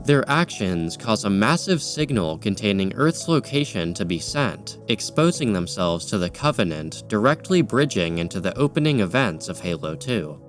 Their actions cause a massive signal containing Earth's location to be sent, exposing themselves to the Covenant, directly bridging into the opening events of Halo 2.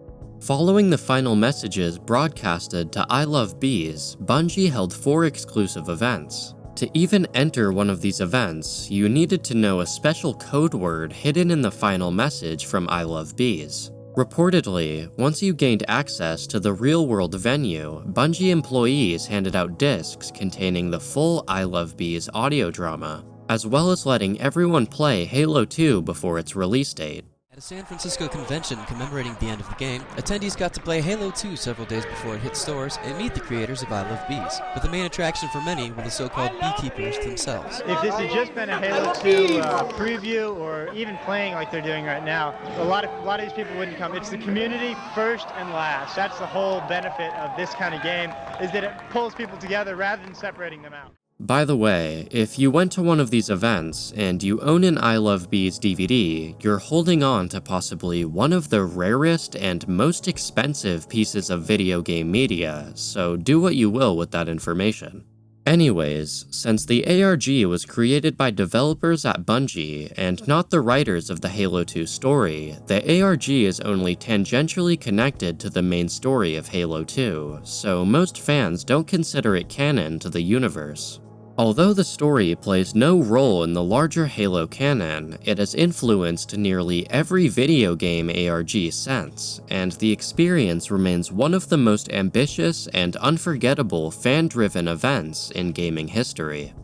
Following the final messages broadcasted to ilovebees, Bungie held 4 exclusive events. To even enter one of these events, you needed to know a special code word hidden in the final message from ilovebees. Reportedly, once you gained access to the real-world venue, Bungie employees handed out discs containing the full ilovebees audio drama, as well as letting everyone play Halo 2 before its release date. At a San Francisco convention commemorating the end of the game, attendees got to play Halo 2 several days before it hit stores and meet the creators of ilovebees. But the main attraction for many were the so-called beekeepers themselves. If this had just been a Halo 2 preview or even playing like they're doing right now, a lot of these people wouldn't come. It's the community first and last. That's the whole benefit of this kind of game, is that it pulls people together rather than separating them out. By the way, if you went to one of these events and you own an ilovebees DVD, you're holding on to possibly one of the rarest and most expensive pieces of video game media, so do what you will with that information. Anyways, since the ARG was created by developers at Bungie and not the writers of the Halo 2 story, the ARG is only tangentially connected to the main story of Halo 2, so most fans don't consider it canon to the universe. Although the story plays no role in the larger Halo canon, it has influenced nearly every video game ARG since, and the experience remains one of the most ambitious and unforgettable fan-driven events in gaming history.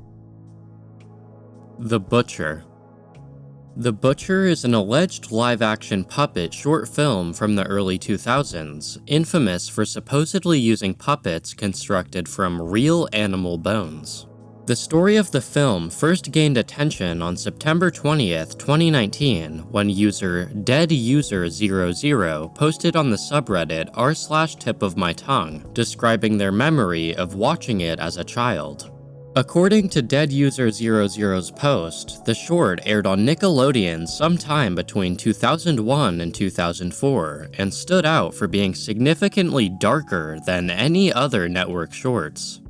The Butcher. The Butcher is an alleged live-action puppet short film from the early 2000s, infamous for supposedly using puppets constructed from real animal bones. The story of the film first gained attention on September 20th, 2019, when user DeadUser00 posted on the subreddit r/tipofmytongue, describing their memory of watching it as a child. According to DeadUser00's post, the short aired on Nickelodeon sometime between 2001 and 2004, and stood out for being significantly darker than any other network shorts.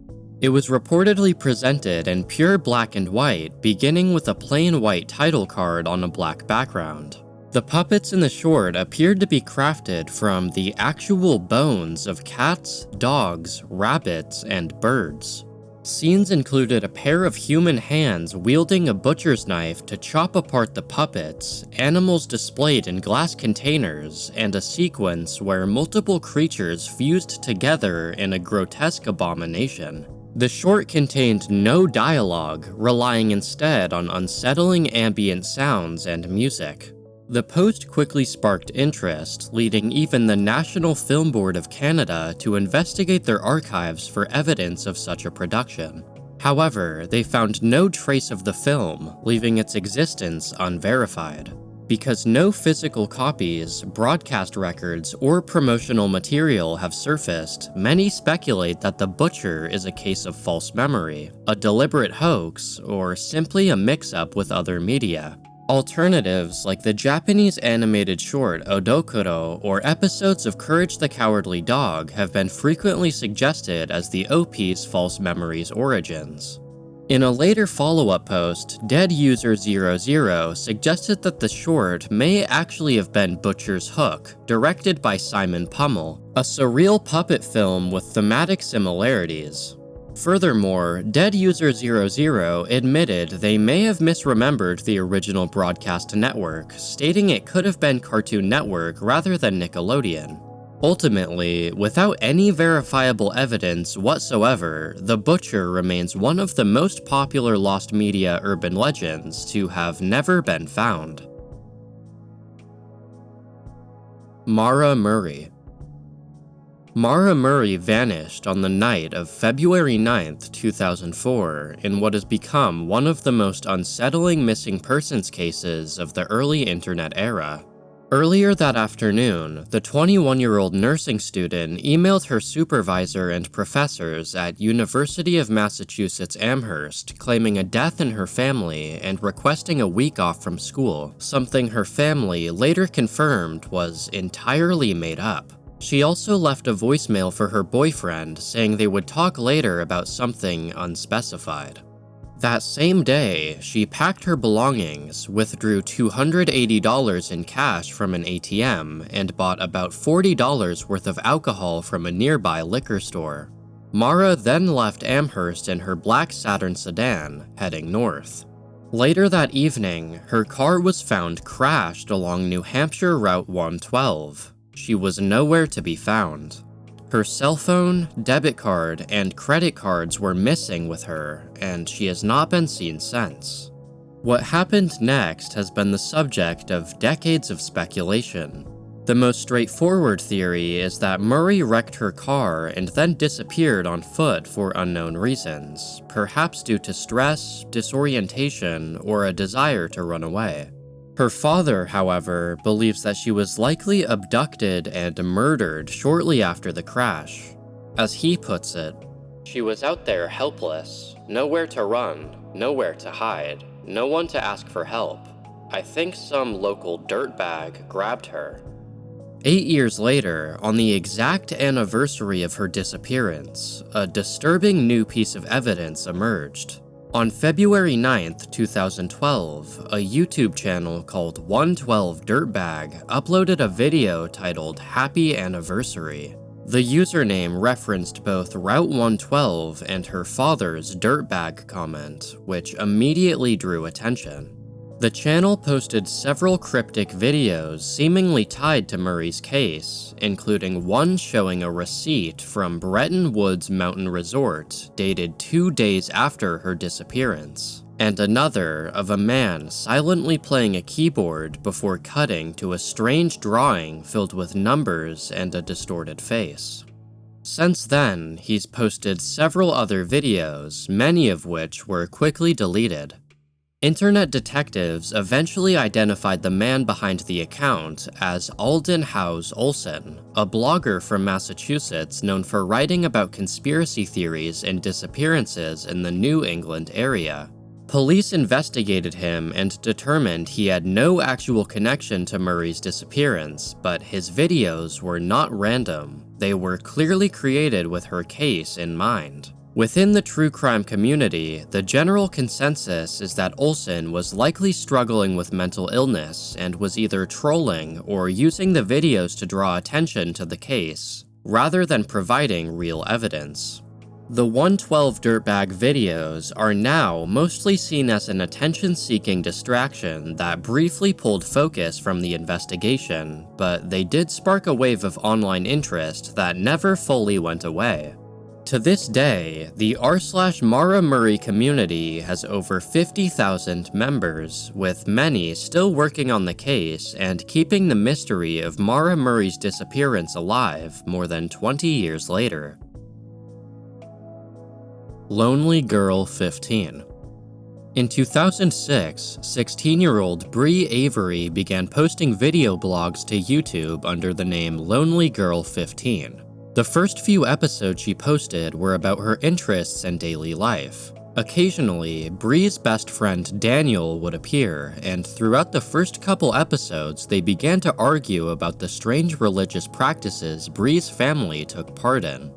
It was reportedly presented in pure black and white, beginning with a plain white title card on a black background. The puppets in the short appeared to be crafted from the actual bones of cats, dogs, rabbits, and birds. Scenes included a pair of human hands wielding a butcher's knife to chop apart the puppets, animals displayed in glass containers, and a sequence where multiple creatures fused together in a grotesque abomination. The short contained no dialogue, relying instead on unsettling ambient sounds and music. The post quickly sparked interest, leading even the National Film Board of Canada to investigate their archives for evidence of such a production. However, they found no trace of the film, leaving its existence unverified. Because no physical copies, broadcast records, or promotional material have surfaced, many speculate that The Butcher is a case of false memory, a deliberate hoax, or simply a mix-up with other media. Alternatives like the Japanese animated short Odokuro or episodes of Courage the Cowardly Dog have been frequently suggested as the OP's false memories origins. In a later follow-up post, DeadUser00 suggested that the short may actually have been Butcher's Hook, directed by Simon Pummel, a surreal puppet film with thematic similarities. Furthermore, DeadUser00 admitted they may have misremembered the original broadcast network, stating it could have been Cartoon Network rather than Nickelodeon. Ultimately, without any verifiable evidence whatsoever, The Butcher remains one of the most popular lost media urban legends to have never been found. Maura Murray. Maura Murray vanished on the night of February 9th, 2004, in what has become one of the most unsettling missing persons cases of the early internet era. Earlier that afternoon, the 21-year-old nursing student emailed her supervisor and professors at University of Massachusetts Amherst claiming a death in her family and requesting a week off from school, something her family later confirmed was entirely made up. She also left a voicemail for her boyfriend saying they would talk later about something unspecified. That same day, she packed her belongings, withdrew $280 in cash from an ATM, and bought about $40 worth of alcohol from a nearby liquor store. Maura then left Amherst in her black Saturn sedan, heading north. Later that evening, her car was found crashed along New Hampshire Route 112. She was nowhere to be found. Her cell phone, debit card, and credit cards were missing with her, and she has not been seen since. What happened next has been the subject of decades of speculation. The most straightforward theory is that Murray wrecked her car and then disappeared on foot for unknown reasons, perhaps due to stress, disorientation, or a desire to run away. Her father, however, believes that she was likely abducted and murdered shortly after the crash. As he puts it, "She was out there helpless, nowhere to run, nowhere to hide, no one to ask for help. I think some local dirtbag grabbed her." 8 years later, on the exact anniversary of her disappearance, a disturbing new piece of evidence emerged. On February 9th, 2012, a YouTube channel called 112 Dirtbag uploaded a video titled Happy Anniversary. The username referenced both Route 112 and her father's dirtbag comment, which immediately drew attention. The channel posted several cryptic videos seemingly tied to Murray's case, including one showing a receipt from Bretton Woods Mountain Resort dated 2 days after her disappearance, and another of a man silently playing a keyboard before cutting to a strange drawing filled with numbers and a distorted face. Since then, he's posted several other videos, many of which were quickly deleted. Internet detectives eventually identified the man behind the account as Alden Howes Olson, a blogger from Massachusetts known for writing about conspiracy theories and disappearances in the New England area. Police investigated him and determined he had no actual connection to Murray's disappearance, but his videos were not random. They were clearly created with her case in mind. Within the true crime community, the general consensus is that Olson was likely struggling with mental illness and was either trolling or using the videos to draw attention to the case, rather than providing real evidence. The 112 Dirtbag videos are now mostly seen as an attention-seeking distraction that briefly pulled focus from the investigation, but they did spark a wave of online interest that never fully went away. To this day, the r/Maura Murray community has over 50,000 members, with many still working on the case and keeping the mystery of Maura Murray's disappearance alive more than 20 years later. Lonely Girl 15. In 2006, 16-year-old Brie Avery began posting video blogs to YouTube under the name Lonely Girl 15. The first few episodes she posted were about her interests and daily life. Occasionally, Brie's best friend Daniel would appear, and throughout the first couple episodes, they began to argue about the strange religious practices Brie's family took part in.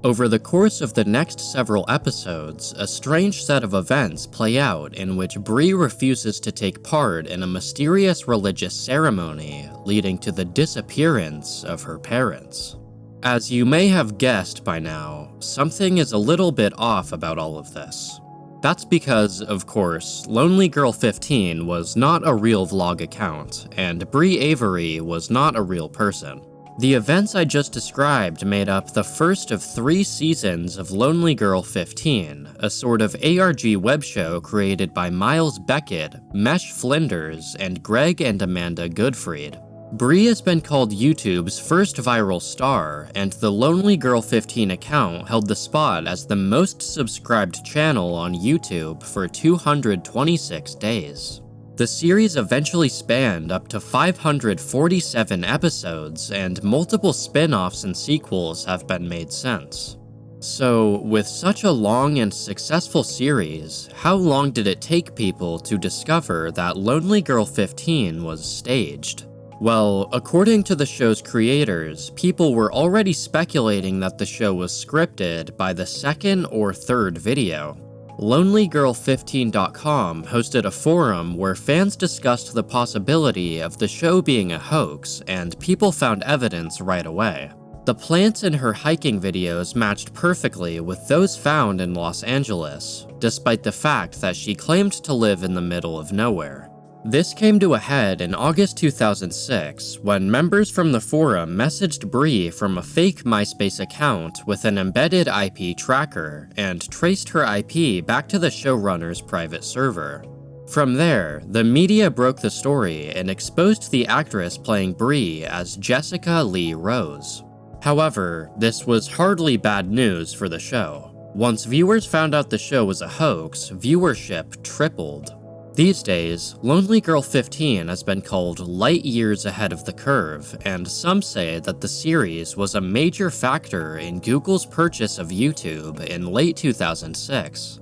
Over the course of the next several episodes, a strange set of events play out in which Brie refuses to take part in a mysterious religious ceremony, leading to the disappearance of her parents. As you may have guessed by now, something is a little bit off about all of this. That's because, of course, Lonely Girl 15 was not a real vlog account, and Brie Avery was not a real person. The events I just described made up the first of 3 seasons of Lonely Girl 15, a sort of ARG web show created by Miles Beckett, Mesh Flinders, and Greg and Amanda Goodfried. Brie has been called YouTube's first viral star, and the Lonely Girl 15 account held the spot as the most subscribed channel on YouTube for 226 days. The series eventually spanned up to 547 episodes, and multiple spin-offs and sequels have been made since. So, with such a long and successful series, how long did it take people to discover that Lonely Girl 15 was staged? Well, according to the show's creators, people were already speculating that the show was scripted by the second or third video. LonelyGirl15.com hosted a forum where fans discussed the possibility of the show being a hoax, and people found evidence right away. The plants in her hiking videos matched perfectly with those found in Los Angeles, despite the fact that she claimed to live in the middle of nowhere. This came to a head in August 2006 when members from the forum messaged Brie from a fake MySpace account with an embedded IP tracker and traced her IP back to the showrunner's private server. From there, the media broke the story and exposed the actress playing Bree as Jessica Lee Rose. However, this was hardly bad news for the show. Once viewers found out the show was a hoax, viewership tripled. These days, Lonely Girl 15 has been called light years ahead of the curve, and some say that the series was a major factor in Google's purchase of YouTube in late 2006.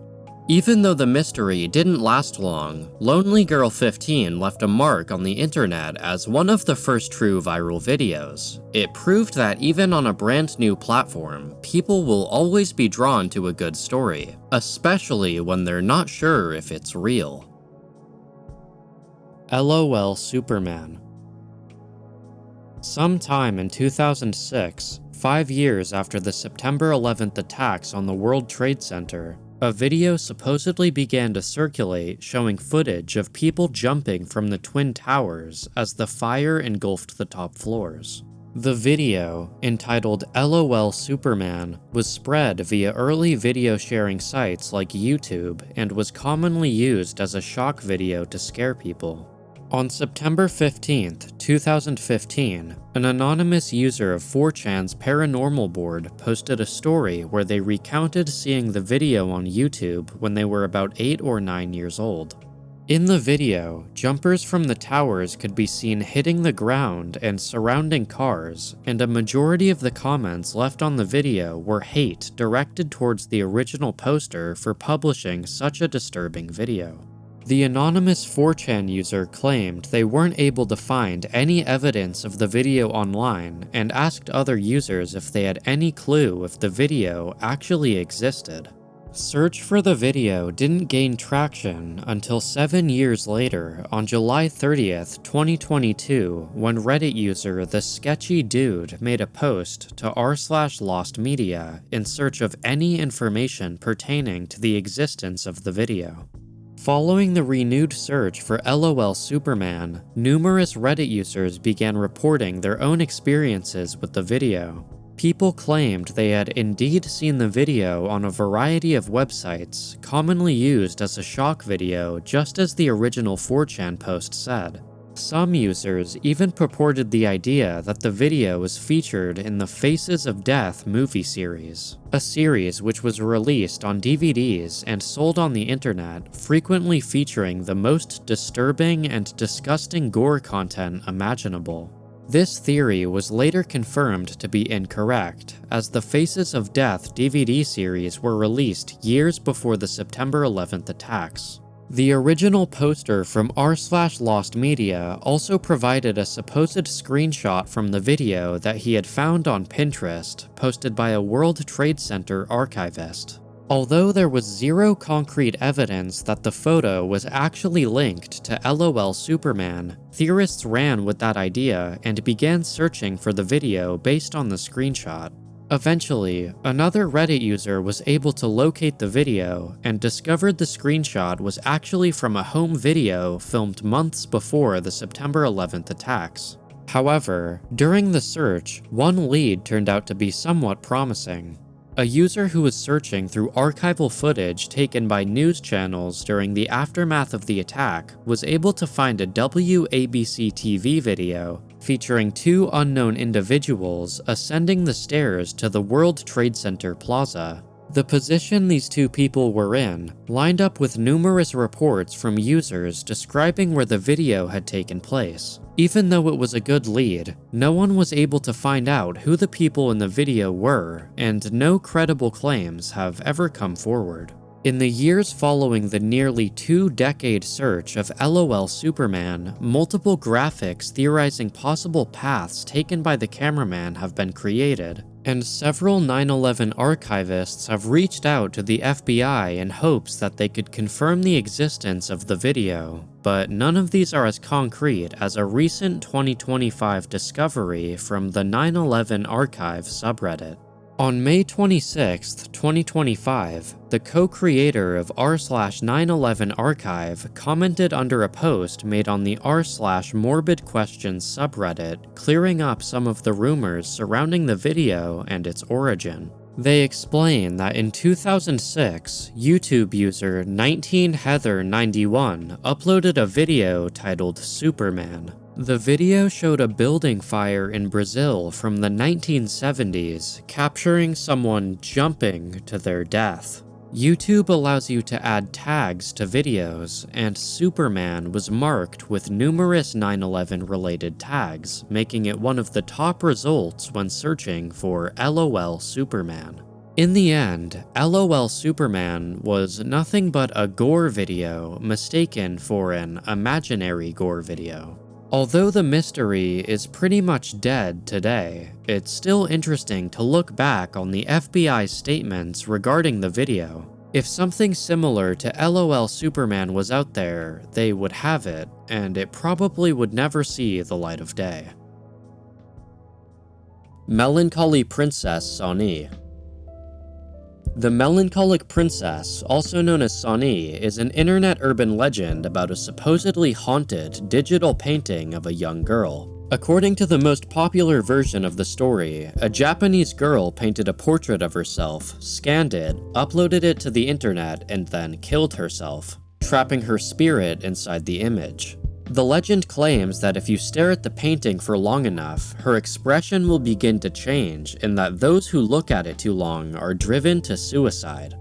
Even though the mystery didn't last long, Lonely Girl 15 left a mark on the internet as one of the first true viral videos. It proved that even on a brand new platform, people will always be drawn to a good story, especially when they're not sure if it's real. LOL Superman. Sometime in 2006, 5 years after the September 11th attacks on the World Trade Center, a video supposedly began to circulate showing footage of people jumping from the Twin Towers as the fire engulfed the top floors. The video, entitled LOL Superman, was spread via early video sharing sites like YouTube and was commonly used as a shock video to scare people. On September 15, 2015, an anonymous user of 4chan's paranormal board posted a story where they recounted seeing the video on YouTube when they were about 8 or 9 years old. In the video, jumpers from the towers could be seen hitting the ground and surrounding cars, and a majority of the comments left on the video were hate directed towards the original poster for publishing such a disturbing video. The anonymous 4chan user claimed they weren't able to find any evidence of the video online and asked other users if they had any clue if the video actually existed. Search for the video didn't gain traction until 7 years later on July 30th, 2022, when Reddit user The Sketchy Dude made a post to r/lostmedia in search of any information pertaining to the existence of the video. Following the renewed search for LOL Superman, numerous Reddit users began reporting their own experiences with the video. People claimed they had indeed seen the video on a variety of websites, commonly used as a shock video just as the original 4chan post said. Some users even purported the idea that the video was featured in the Faces of Death movie series, a series which was released on DVDs and sold on the internet, frequently featuring the most disturbing and disgusting gore content imaginable. This theory was later confirmed to be incorrect, as the Faces of Death DVD series were released years before the September 11th attacks. The original poster from r/lostmedia also provided a supposed screenshot from the video that he had found on Pinterest, posted by a World Trade Center archivist. Although there was zero concrete evidence that the photo was actually linked to LOL Superman, theorists ran with that idea and began searching for the video based on the screenshot. Eventually, another Reddit user was able to locate the video and discovered the screenshot was actually from a home video filmed months before the September 11th attacks. However, during the search, one lead turned out to be somewhat promising. A user who was searching through archival footage taken by news channels during the aftermath of the attack was able to find a WABC TV video featuring 2 unknown individuals ascending the stairs to the World Trade Center plaza. The position these 2 people were in lined up with numerous reports from users describing where the video had taken place. Even though it was a good lead, no one was able to find out who the people in the video were, and no credible claims have ever come forward. In the years following the nearly 2-decade search of LOL Superman, multiple graphics theorizing possible paths taken by the cameraman have been created, and several 9/11 archivists have reached out to the FBI in hopes that they could confirm the existence of the video, but none of these are as concrete as a recent 2025 discovery from the 9/11 Archive subreddit. On May 26, 2025, the co-creator of r/911 Archive commented under a post made on the r/morbid questions subreddit, clearing up some of the rumors surrounding the video and its origin. They explain that in 2006, YouTube user 19Heather91 uploaded a video titled Superman. The video showed a building fire in Brazil from the 1970s, capturing someone jumping to their death. YouTube allows you to add tags to videos, and Superman was marked with numerous 9/11 related tags, making it one of the top results when searching for LOL Superman. In the end, LOL Superman was nothing but a gore video mistaken for an imaginary gore video. Although the mystery is pretty much dead today, it's still interesting to look back on the FBI's statements regarding the video. If something similar to LOL Superman was out there, they would have it, and it probably would never see the light of day. Melancholy Princess Sonee. The Melancholic Princess, also known as Sonee, is an internet urban legend about a supposedly haunted digital painting of a young girl. According to the most popular version of the story, a Japanese girl painted a portrait of herself, scanned it, uploaded it to the internet, and then killed herself, trapping her spirit inside the image. The legend claims that if you stare at the painting for long enough, her expression will begin to change, and that those who look at it too long are driven to suicide.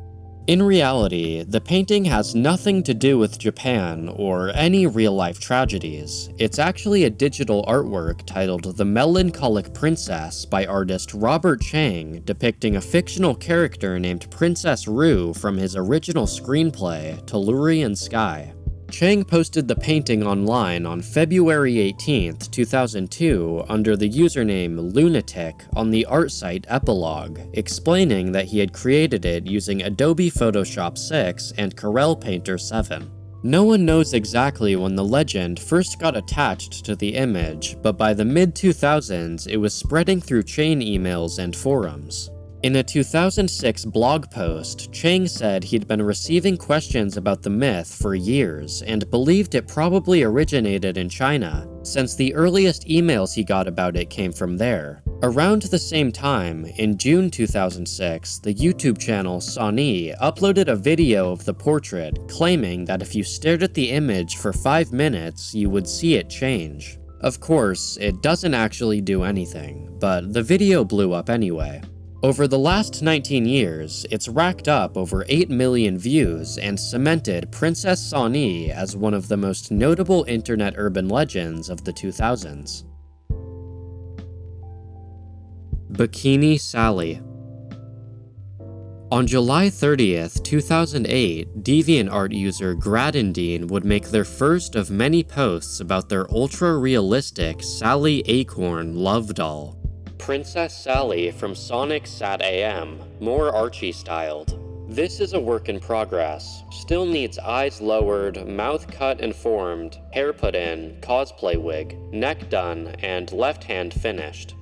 In reality, the painting has nothing to do with Japan or any real-life tragedies. It's actually a digital artwork titled The Melancholic Princess by artist Robert Chang, depicting a fictional character named Princess Rue from his original screenplay, Tellurian Sky. Chang posted the painting online on February 18, 2002 under the username Lunatic on the art site Epilogue, explaining that he had created it using Adobe Photoshop 6 and Corel Painter 7. No one knows exactly when the legend first got attached to the image, but by the mid-2000s it was spreading through chain emails and forums. In a 2006 blog post, Chang said he'd been receiving questions about the myth for years and believed it probably originated in China, since the earliest emails he got about it came from there. Around the same time, in June 2006, the YouTube channel Sonee uploaded a video of the portrait, claiming that if you stared at the image for 5 minutes, you would see it change. Of course, it doesn't actually do anything, but the video blew up anyway. Over the last 19 years, it's racked up over 8 million views and cemented Princess Sonee as one of the most notable internet urban legends of the 2000s. Bikini Sally. On July 30th, 2008, DeviantArt user Gradendine would make their first of many posts about their ultra-realistic Sally Acorn love doll. Princess Sally from Sonic Sat AM, more Archie-styled. This is a work in progress, still needs eyes lowered, mouth cut and formed, hair put in, cosplay wig, neck done, and left hand finished.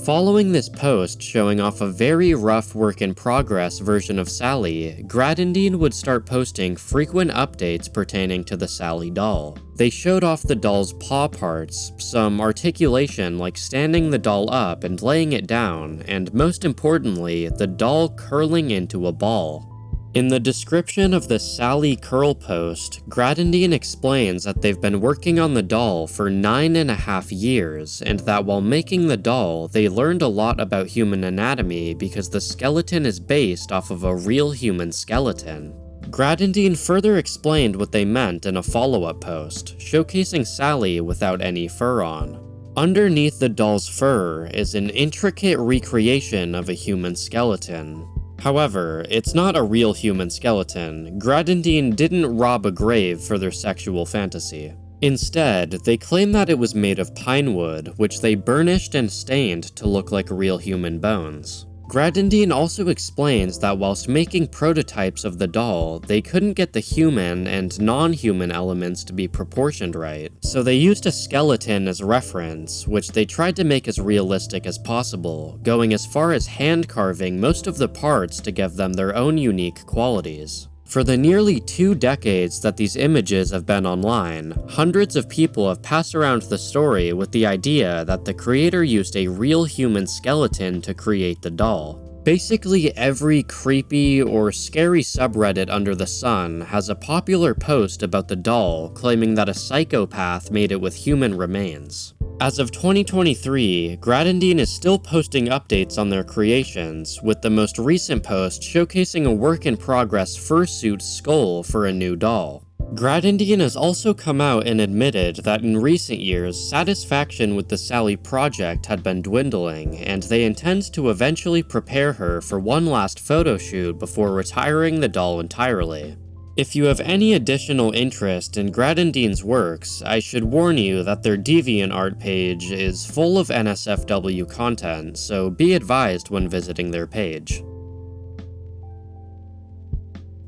Following this post showing off a very rough work-in-progress version of Sally, Gradendine would start posting frequent updates pertaining to the Sally doll. They showed off the doll's paw parts, some articulation like standing the doll up and laying it down, and most importantly, the doll curling into a ball. In the description of the Sally curl post, Gradendine explains that they've been working on the doll for 9.5 years, and that while making the doll, they learned a lot about human anatomy because the skeleton is based off of a real human skeleton. Gradendine further explained what they meant in a follow-up post, showcasing Sally without any fur on. Underneath the doll's fur is an intricate recreation of a human skeleton. However, it's not a real human skeleton. Gradendine didn't rob a grave for their sexual fantasy. Instead, they claim that it was made of pine wood, which they burnished and stained to look like real human bones. Gradendine also explains that whilst making prototypes of the doll, they couldn't get the human and non-human elements to be proportioned right, so they used a skeleton as reference, which they tried to make as realistic as possible, going as far as hand-carving most of the parts to give them their own unique qualities. For the nearly 2 decades that these images have been online, hundreds of people have passed around the story with the idea that the creator used a real human skeleton to create the doll. Basically every creepy or scary subreddit under the sun has a popular post about the doll claiming that a psychopath made it with human remains. As of 2023, Gratendine is still posting updates on their creations, with the most recent post showcasing a work-in-progress fursuit skull for a new doll. Gratendine has also come out and admitted that in recent years, satisfaction with the Sally project had been dwindling, and they intend to eventually prepare her for one last photo shoot before retiring the doll entirely. If you have any additional interest in Gratendine's works, I should warn you that their DeviantArt page is full of NSFW content, so be advised when visiting their page.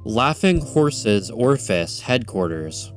Laughing Horses Orifice Headquarters.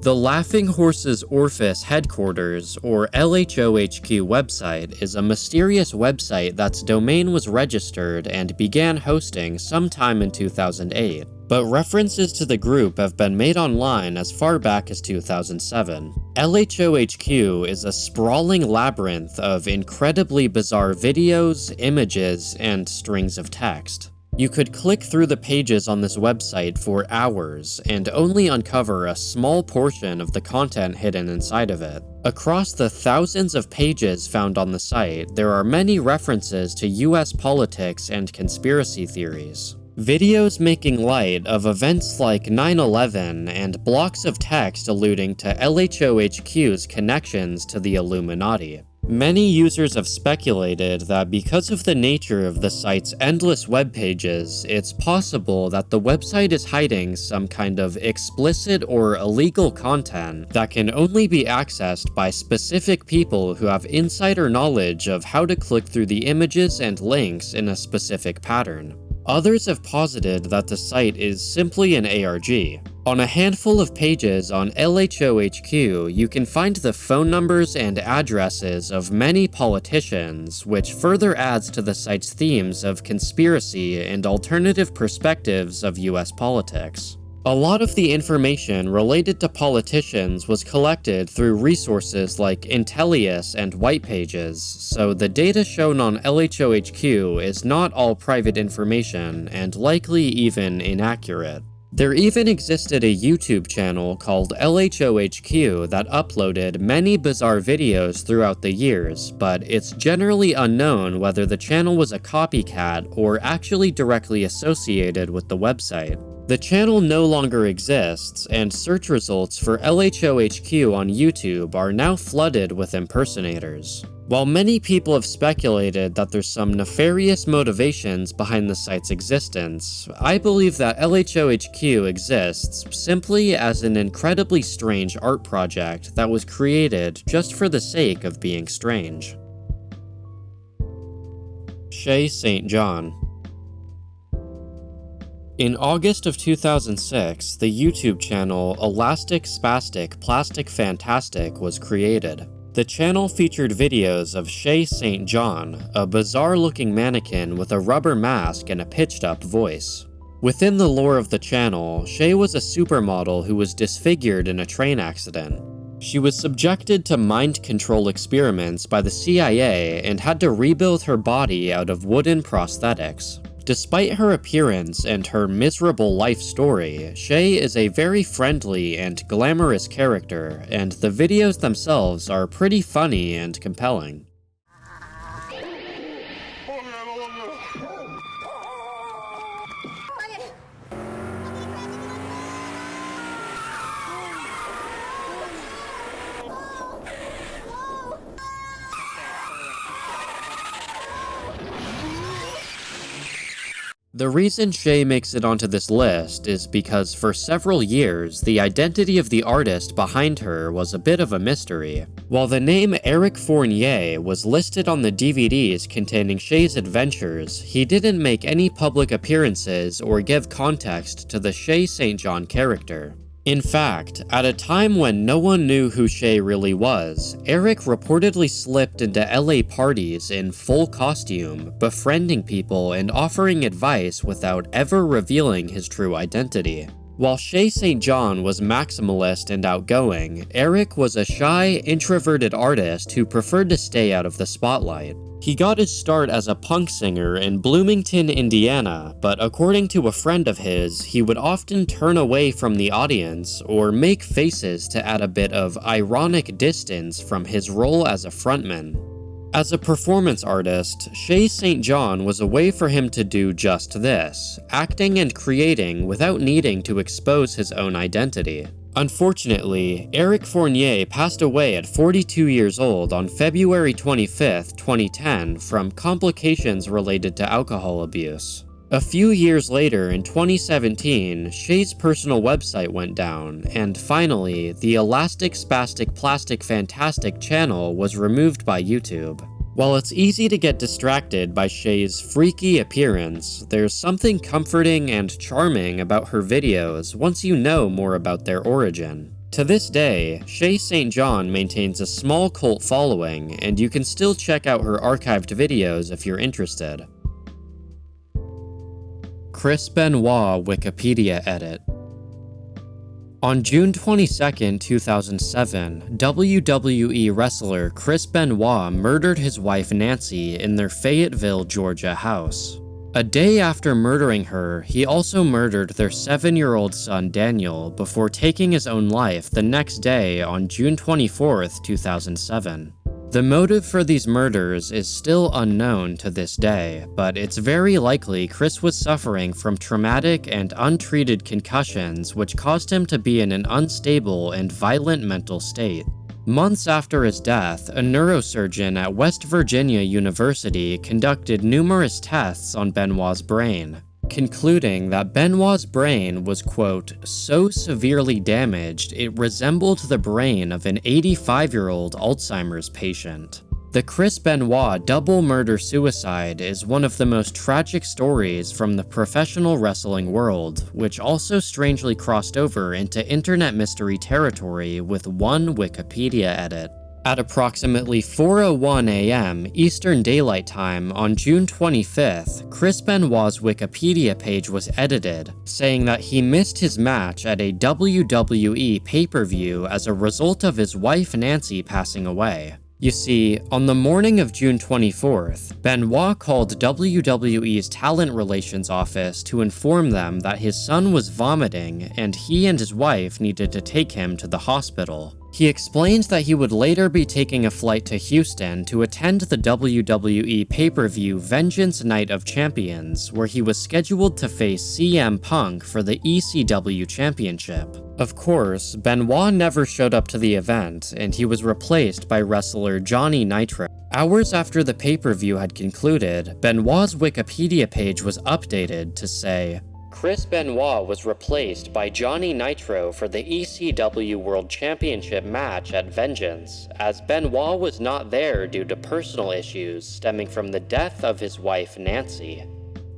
The Laughing Horses Orifice Headquarters, or LHOHQ website, is a mysterious website that's domain was registered and began hosting sometime in 2008, but references to the group have been made online as far back as 2007. LHOHQ is a sprawling labyrinth of incredibly bizarre videos, images, and strings of text. You could click through the pages on this website for hours and only uncover a small portion of the content hidden inside of it. Across the thousands of pages found on the site, there are many references to US politics and conspiracy theories. Videos making light of events like 9/11 and blocks of text alluding to LHOHQ's connections to the Illuminati. Many users have speculated that because of the nature of the site's endless web pages, it's possible that the website is hiding some kind of explicit or illegal content that can only be accessed by specific people who have insider knowledge of how to click through the images and links in a specific pattern. Others have posited that the site is simply an ARG. On a handful of pages on LHOHQ, you can find the phone numbers and addresses of many politicians, which further adds to the site's themes of conspiracy and alternative perspectives of US politics. A lot of the information related to politicians was collected through resources like Intellius and White Pages, so the data shown on LHOHQ is not all private information and likely even inaccurate. There even existed a YouTube channel called LHOHQ that uploaded many bizarre videos throughout the years, but it's generally unknown whether the channel was a copycat or actually directly associated with the website. The channel no longer exists, and search results for LHOHQ on YouTube are now flooded with impersonators. While many people have speculated that there's some nefarious motivations behind the site's existence, I believe that LHOHQ exists simply as an incredibly strange art project that was created just for the sake of being strange. Shaye St. John. In August of 2006, the YouTube channel Elastic Spastic Plastic Fantastic was created. The channel featured videos of Shaye St. John, a bizarre-looking mannequin with a rubber mask and a pitched-up voice. Within the lore of the channel, Shaye was a supermodel who was disfigured in a train accident. She was subjected to mind control experiments by the CIA and had to rebuild her body out of wooden prosthetics. Despite her appearance and her miserable life story, Shaye is a very friendly and glamorous character, and the videos themselves are pretty funny and compelling. The reason Shaye makes it onto this list is because for several years, the identity of the artist behind her was a bit of a mystery. While the name Eric Fournier was listed on the DVDs containing Shaye's adventures, he didn't make any public appearances or give context to the Shaye St. John character. In fact, at a time when no one knew who Shaye really was, Eric reportedly slipped into LA parties in full costume, befriending people and offering advice without ever revealing his true identity. While Shaye St. John was maximalist and outgoing, Eric was a shy, introverted artist who preferred to stay out of the spotlight. He got his start as a punk singer in Bloomington, Indiana, but according to a friend of his, he would often turn away from the audience or make faces to add a bit of ironic distance from his role as a frontman. As a performance artist, Shaye St. John was a way for him to do just this, acting and creating without needing to expose his own identity. Unfortunately, Eric Fournier passed away at 42 years old on February 25, 2010 from complications related to alcohol abuse. A few years later, in 2017, Shaye's personal website went down, and finally, the Elastic Spastic Plastic Fantastic channel was removed by YouTube. While it's easy to get distracted by Shaye's freaky appearance, there's something comforting and charming about her videos once you know more about their origin. To this day, Shaye St. John maintains a small cult following, and you can still check out her archived videos if you're interested. Chris Benoit Wikipedia edit. On June 22, 2007, WWE wrestler Chris Benoit murdered his wife Nancy in their Fayetteville, Georgia house. A day after murdering her, he also murdered their 7-year-old son Daniel before taking his own life the next day on June 24, 2007. The motive for these murders is still unknown to this day, but it's very likely Chris was suffering from traumatic and untreated concussions which caused him to be in an unstable and violent mental state. Months after his death, a neurosurgeon at West Virginia University conducted numerous tests on Benoit's brain, concluding that Benoit's brain was, quote, so severely damaged it resembled the brain of an 85-year-old Alzheimer's patient. The Chris Benoit double murder-suicide is one of the most tragic stories from the professional wrestling world, which also strangely crossed over into internet mystery territory with one Wikipedia edit. At approximately 4:01 a.m. Eastern Daylight Time on June 25th, Chris Benoit's Wikipedia page was edited, saying that he missed his match at a WWE pay-per-view as a result of his wife Nancy passing away. You see, on the morning of June 24th, Benoit called WWE's Talent Relations office to inform them that his son was vomiting and he and his wife needed to take him to the hospital. He explained that he would later be taking a flight to Houston to attend the WWE pay-per-view Vengeance Night of Champions, where he was scheduled to face CM Punk for the ECW Championship. Of course, Benoit never showed up to the event, and he was replaced by wrestler Johnny Nitro. Hours after the pay-per-view had concluded, Benoit's Wikipedia page was updated to say, Chris Benoit was replaced by Johnny Nitro for the ECW World Championship match at Vengeance, as Benoit was not there due to personal issues stemming from the death of his wife Nancy.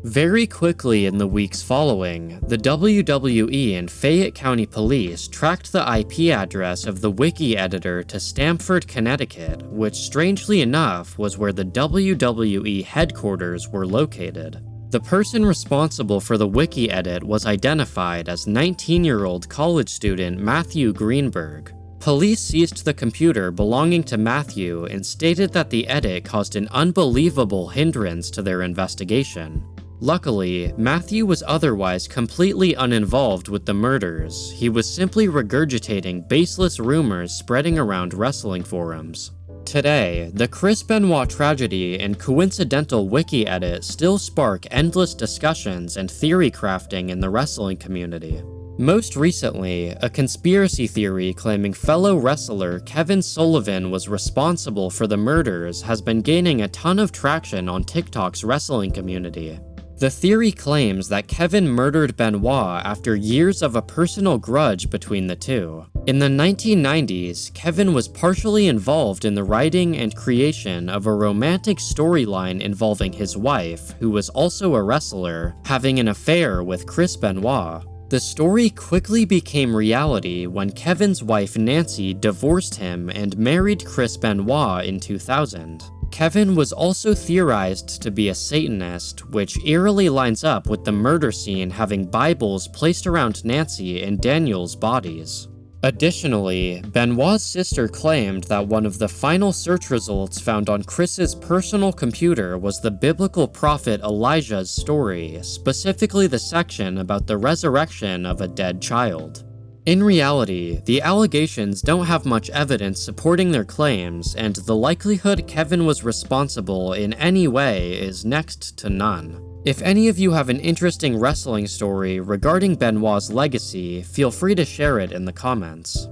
Very quickly in the weeks following, the WWE and Fayette County Police tracked the IP address of the wiki editor to Stamford, Connecticut, which strangely enough was where the WWE headquarters were located. The person responsible for the wiki edit was identified as 19-year-old college student Matthew Greenberg. Police seized the computer belonging to Matthew and stated that the edit caused an unbelievable hindrance to their investigation. Luckily, Matthew was otherwise completely uninvolved with the murders. He was simply regurgitating baseless rumors spreading around wrestling forums. Today, the Chris Benoit tragedy and coincidental wiki edit still spark endless discussions and theory crafting in the wrestling community. Most recently, a conspiracy theory claiming fellow wrestler Kevin Sullivan was responsible for the murders has been gaining a ton of traction on TikTok's wrestling community. The theory claims that Kevin murdered Benoit after years of a personal grudge between the two. In the 1990s, Kevin was partially involved in the writing and creation of a romantic storyline involving his wife, who was also a wrestler, having an affair with Chris Benoit. The story quickly became reality when Kevin's wife Nancy divorced him and married Chris Benoit in 2000. Kevin was also theorized to be a Satanist, which eerily lines up with the murder scene having Bibles placed around Nancy and Daniel's bodies. Additionally, Benoit's sister claimed that one of the final search results found on Chris's personal computer was the biblical prophet Elijah's story, specifically the section about the resurrection of a dead child. In reality, the allegations don't have much evidence supporting their claims, and the likelihood Kevin was responsible in any way is next to none. If any of you have an interesting wrestling story regarding Benoit's legacy, feel free to share it in the comments.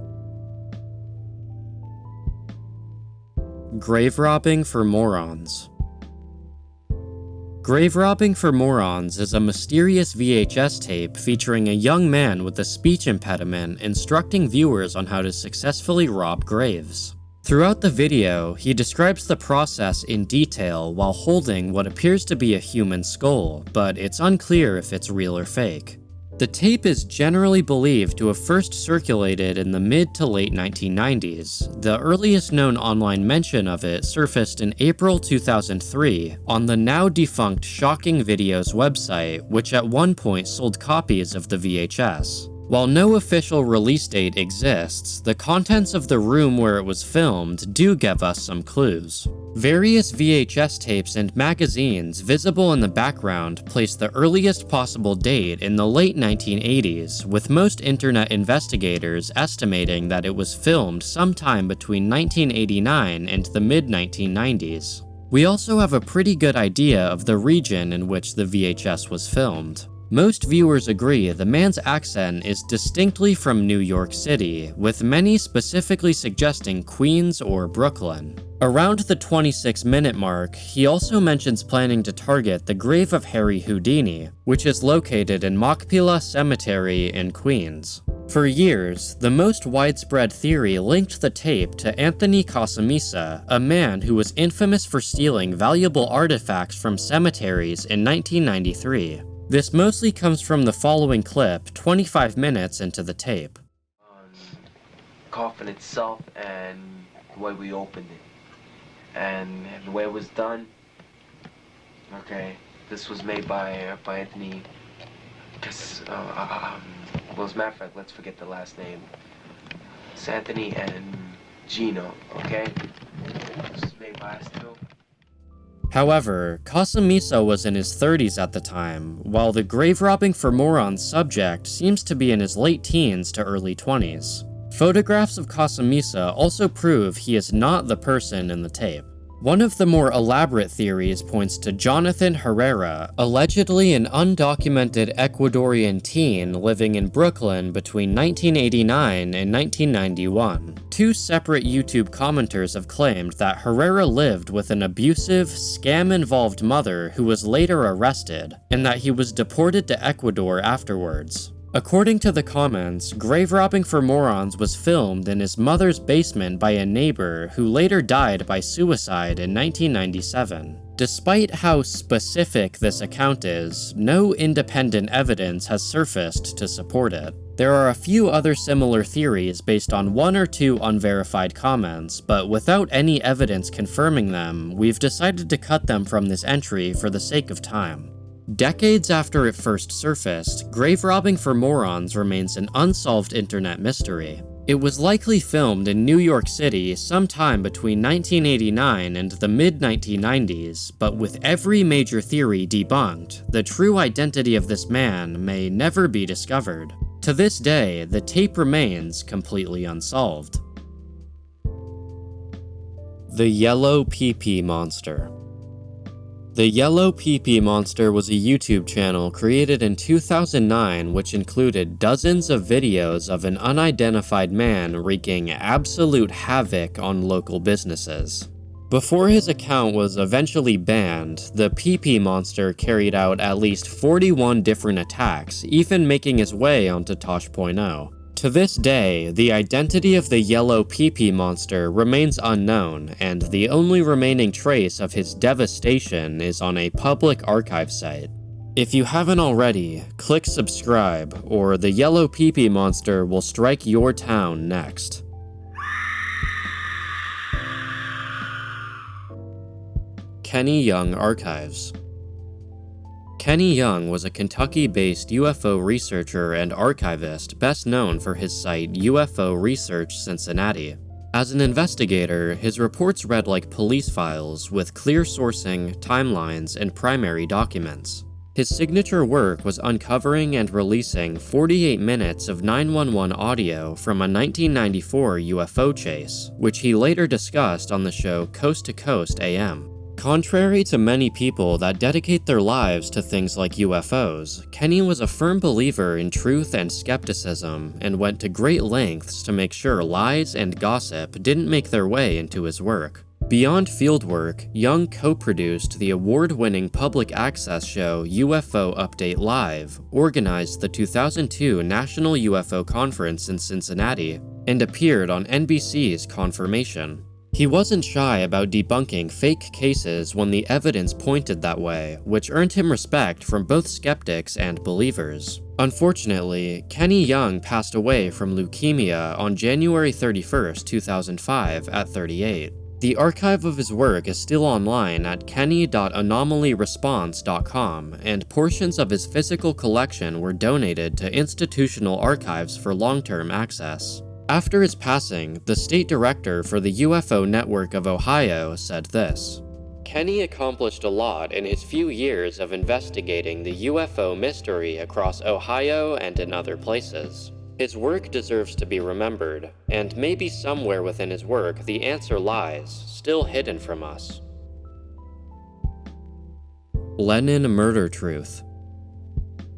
Grave robbing for morons. Grave Robbing for Morons is a mysterious VHS tape featuring a young man with a speech impediment instructing viewers on how to successfully rob graves. Throughout the video, he describes the process in detail while holding what appears to be a human skull, but it's unclear if it's real or fake. The tape is generally believed to have first circulated in the mid to late 1990s. The earliest known online mention of it surfaced in April 2003 on the now defunct Shocking Videos website, which at one point sold copies of the VHS. While no official release date exists, the contents of the room where it was filmed do give us some clues. Various VHS tapes and magazines visible in the background place the earliest possible date in the late 1980s, with most internet investigators estimating that it was filmed sometime between 1989 and the mid-1990s. We also have a pretty good idea of the region in which the VHS was filmed. Most viewers agree the man's accent is distinctly from New York City, with many specifically suggesting Queens or Brooklyn. Around the 26-minute mark, he also mentions planning to target the grave of Harry Houdini, which is located in Machpelah Cemetery in Queens. For years, the most widespread theory linked the tape to Anthony Casamisa, a man who was infamous for stealing valuable artifacts from cemeteries in 1993. This mostly comes from the following clip, 25 minutes into the tape. Coffin itself and the way we opened it. And the way it was done. Okay, this was made by Anthony. Well, as a matter of fact, let's forget the last name. It's Anthony and Gino, okay? This was made by us too. However, Casamisa was in his 30s at the time, while the grave robbing for morons subject seems to be in his late teens to early 20s. Photographs of Casamisa also prove he is not the person in the tape. One of the more elaborate theories points to Jonathan Herrera, allegedly an undocumented Ecuadorian teen living in Brooklyn between 1989 and 1991. Two separate YouTube commenters have claimed that Herrera lived with an abusive, scam-involved mother who was later arrested, and that he was deported to Ecuador afterwards. According to the comments, Grave Robbing for Morons was filmed in his mother's basement by a neighbor who later died by suicide in 1997. Despite how specific this account is, no independent evidence has surfaced to support it. There are a few other similar theories based on one or two unverified comments, but without any evidence confirming them, we've decided to cut them from this entry for the sake of time. Decades after it first surfaced, Grave Robbing for Morons remains an unsolved internet mystery. It was likely filmed in New York City sometime between 1989 and the mid-1990s, but with every major theory debunked, the true identity of this man may never be discovered. To this day, the tape remains completely unsolved. The Yellow PeePee Monster. The Yellow PeePee Monster was a YouTube channel created in 2009 which included dozens of videos of an unidentified man wreaking absolute havoc on local businesses. Before his account was eventually banned, the PeePee Monster carried out at least 41 different attacks, even making his way onto Tosh.0. To this day, the identity of the Yellow PeePee Monster remains unknown, and the only remaining trace of his devastation is on a public archive site. If you haven't already, click subscribe, or the Yellow PeePee Monster will strike your town next. Kenny Young Archives. Kenny Young was a Kentucky-based UFO researcher and archivist best known for his site UFO Research Cincinnati. As an investigator, his reports read like police files with clear sourcing, timelines, and primary documents. His signature work was uncovering and releasing 48 minutes of 911 audio from a 1994 UFO chase, which he later discussed on the show Coast to Coast AM. Contrary to many people that dedicate their lives to things like UFOs, Kenny was a firm believer in truth and skepticism and went to great lengths to make sure lies and gossip didn't make their way into his work. Beyond fieldwork, Young co-produced the award-winning public access show UFO Update Live, organized the 2002 National UFO Conference in Cincinnati, and appeared on NBC's Confirmation. He wasn't shy about debunking fake cases when the evidence pointed that way, which earned him respect from both skeptics and believers. Unfortunately, Kenny Young passed away from leukemia on January 31, 2005 at 38. The archive of his work is still online at kenny.anomalyresponse.com, and portions of his physical collection were donated to institutional archives for long-term access. After his passing, the state director for the UFO Network of Ohio said this: "Kenny accomplished a lot in his few years of investigating the UFO mystery across Ohio and in other places. His work deserves to be remembered, and maybe somewhere within his work the answer lies, still hidden from us." Lennon Murder Truth.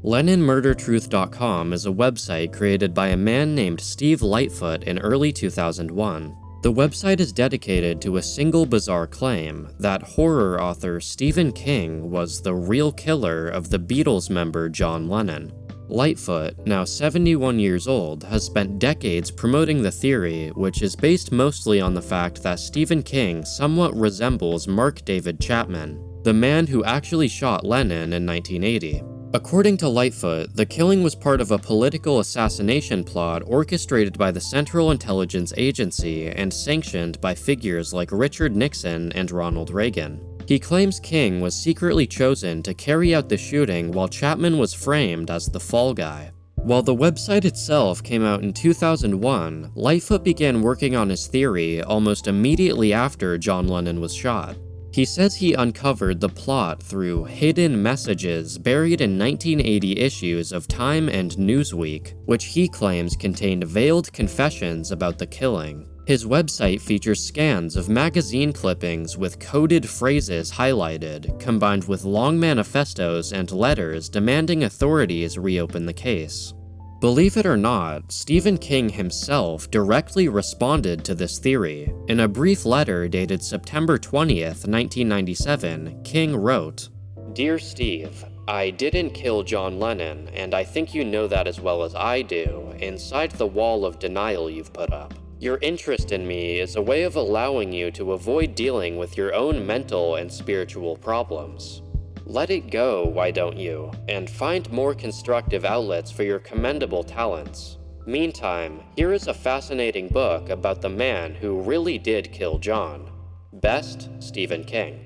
LennonMurderTruth.com is a website created by a man named Steve Lightfoot in early 2001. The website is dedicated to a single bizarre claim that horror author Stephen King was the real killer of the Beatles member John Lennon. Lightfoot, now 71 years old, has spent decades promoting the theory, which is based mostly on the fact that Stephen King somewhat resembles Mark David Chapman, the man who actually shot Lennon in 1980. According to Lightfoot, the killing was part of a political assassination plot orchestrated by the Central Intelligence Agency and sanctioned by figures like Richard Nixon and Ronald Reagan. He claims King was secretly chosen to carry out the shooting while Chapman was framed as the fall guy. While the website itself came out in 2001, Lightfoot began working on his theory almost immediately after John Lennon was shot. He says he uncovered the plot through hidden messages buried in 1980 issues of Time and Newsweek, which he claims contained veiled confessions about the killing. His website features scans of magazine clippings with coded phrases highlighted, combined with long manifestos and letters demanding authorities reopen the case. Believe it or not, Stephen King himself directly responded to this theory. In a brief letter dated September 20th, 1997, King wrote, "Dear Steve, I didn't kill John Lennon, and I think you know that as well as I do, inside the wall of denial you've put up. Your interest in me is a way of allowing you to avoid dealing with your own mental and spiritual problems. Let it go, why don't you, and find more constructive outlets for your commendable talents. Meantime, here is a fascinating book about the man who really did kill John. Best, Stephen King."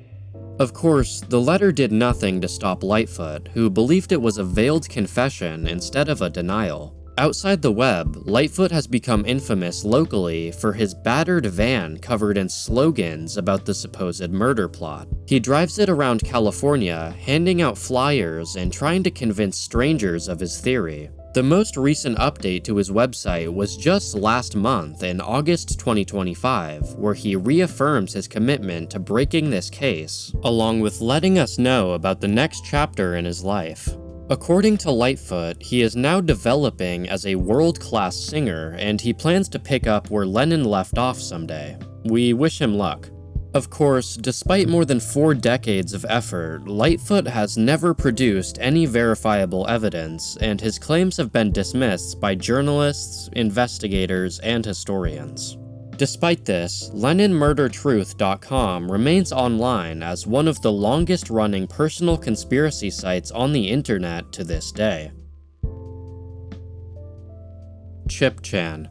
Of course, the letter did nothing to stop Lightfoot, who believed it was a veiled confession instead of a denial. Outside the web, Lightfoot has become infamous locally for his battered van covered in slogans about the supposed murder plot. He drives it around California, handing out flyers and trying to convince strangers of his theory. The most recent update to his website was just last month in August 2025, where he reaffirms his commitment to breaking this case, along with letting us know about the next chapter in his life. According to Lightfoot, he is now developing as a world-class singer, and he plans to pick up where Lennon left off someday. We wish him luck. Of course, despite more than 4 decades of effort, Lightfoot has never produced any verifiable evidence, and his claims have been dismissed by journalists, investigators, and historians. Despite this, LennonMurderTruth.com remains online as one of the longest-running personal conspiracy sites on the internet to this day. Chip Chan.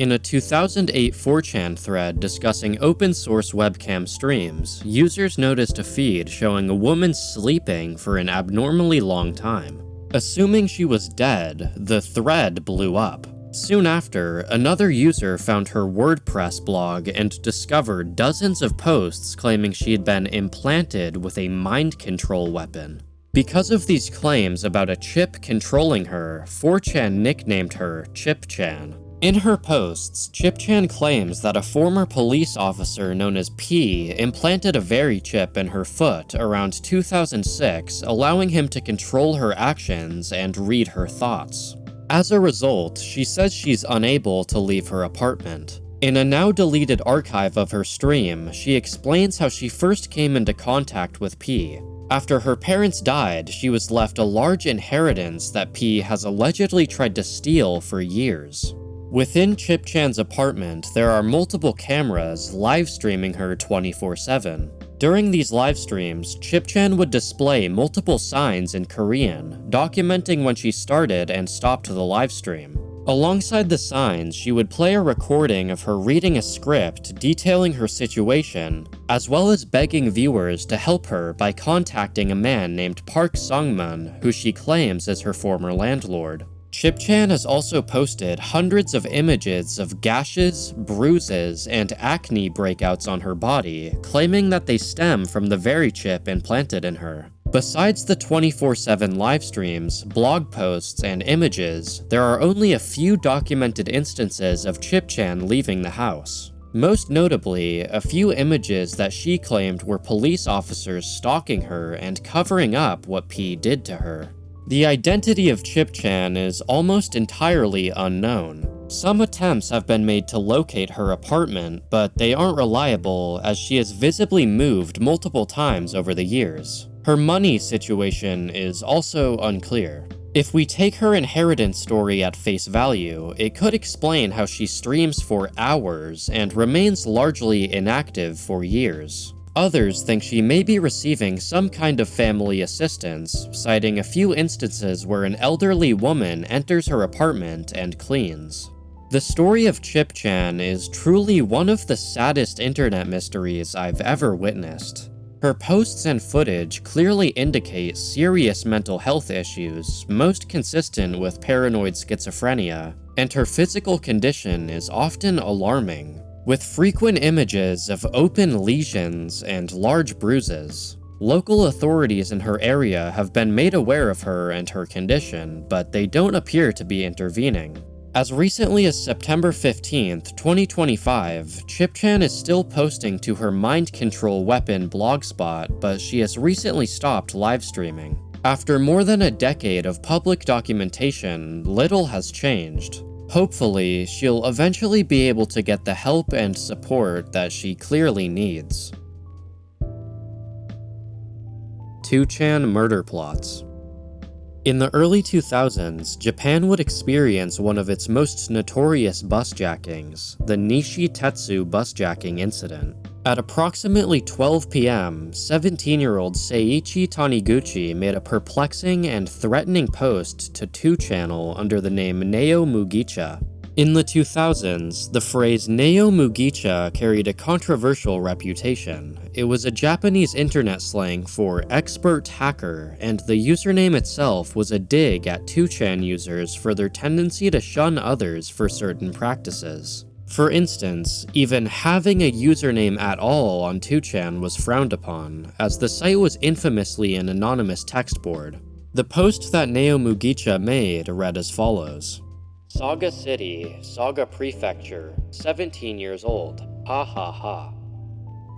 In a 2008 4chan thread discussing open source webcam streams, users noticed a feed showing a woman sleeping for an abnormally long time. Assuming she was dead, the thread blew up. Soon after, another user found her WordPress blog and discovered dozens of posts claiming she had been implanted with a mind control weapon. Because of these claims about a chip controlling her, 4chan nicknamed her ChipChan. In her posts, ChipChan claims that a former police officer known as P implanted a VeriChip in her foot around 2006, allowing him to control her actions and read her thoughts. As a result, she says she's unable to leave her apartment. In a now-deleted archive of her stream, she explains how she first came into contact with P. After her parents died, she was left a large inheritance that P has allegedly tried to steal for years. Within ChipChan's apartment, there are multiple cameras live streaming her 24/7. During these live streams, ChipChan would display multiple signs in Korean, documenting when she started and stopped the live stream. Alongside the signs, she would play a recording of her reading a script detailing her situation, as well as begging viewers to help her by contacting a man named Park Sungmun, who she claims is her former landlord. ChipChan has also posted hundreds of images of gashes, bruises, and acne breakouts on her body, claiming that they stem from the VeriChip implanted in her. Besides the 24/7 live streams, blog posts, and images, there are only a few documented instances of ChipChan leaving the house. Most notably, a few images that she claimed were police officers stalking her and covering up what P did to her. The identity of ChipChan is almost entirely unknown. Some attempts have been made to locate her apartment, but they aren't reliable as she has visibly moved multiple times over the years. Her money situation is also unclear. If we take her inheritance story at face value, it could explain how she streams for hours and remains largely inactive for years. Others think she may be receiving some kind of family assistance, citing a few instances where an elderly woman enters her apartment and cleans. The story of ChipChan is truly one of the saddest internet mysteries I've ever witnessed. Her posts and footage clearly indicate serious mental health issues, most consistent with paranoid schizophrenia, and her physical condition is often alarming, with frequent images of open lesions and large bruises. Local authorities in her area have been made aware of her and her condition, but they don't appear to be intervening. As recently as September 15th, 2025, ChipChan is still posting to her mind control weapon blogspot, but she has recently stopped live streaming. After more than a decade of public documentation, little has changed. Hopefully, she'll eventually be able to get the help and support that she clearly needs. 2chan murder plots. In the early 2000s, Japan would experience one of its most notorious busjackings, the Nishi Tetsu busjacking incident. At approximately 12 p.m., 17-year-old Seiichi Taniguchi made a perplexing and threatening post to 2channel under the name Neo Mugicha. In the 2000s, the phrase Neo Mugicha carried a controversial reputation. It was a Japanese internet slang for expert hacker, and the username itself was a dig at 2chan users for their tendency to shun others for certain practices. For instance, even having a username at all on 2chan was frowned upon, as the site was infamously an anonymous text board. The post that Neo Mugicha made read as follows. Saga City, Saga Prefecture, 17 years old, ha ha ha.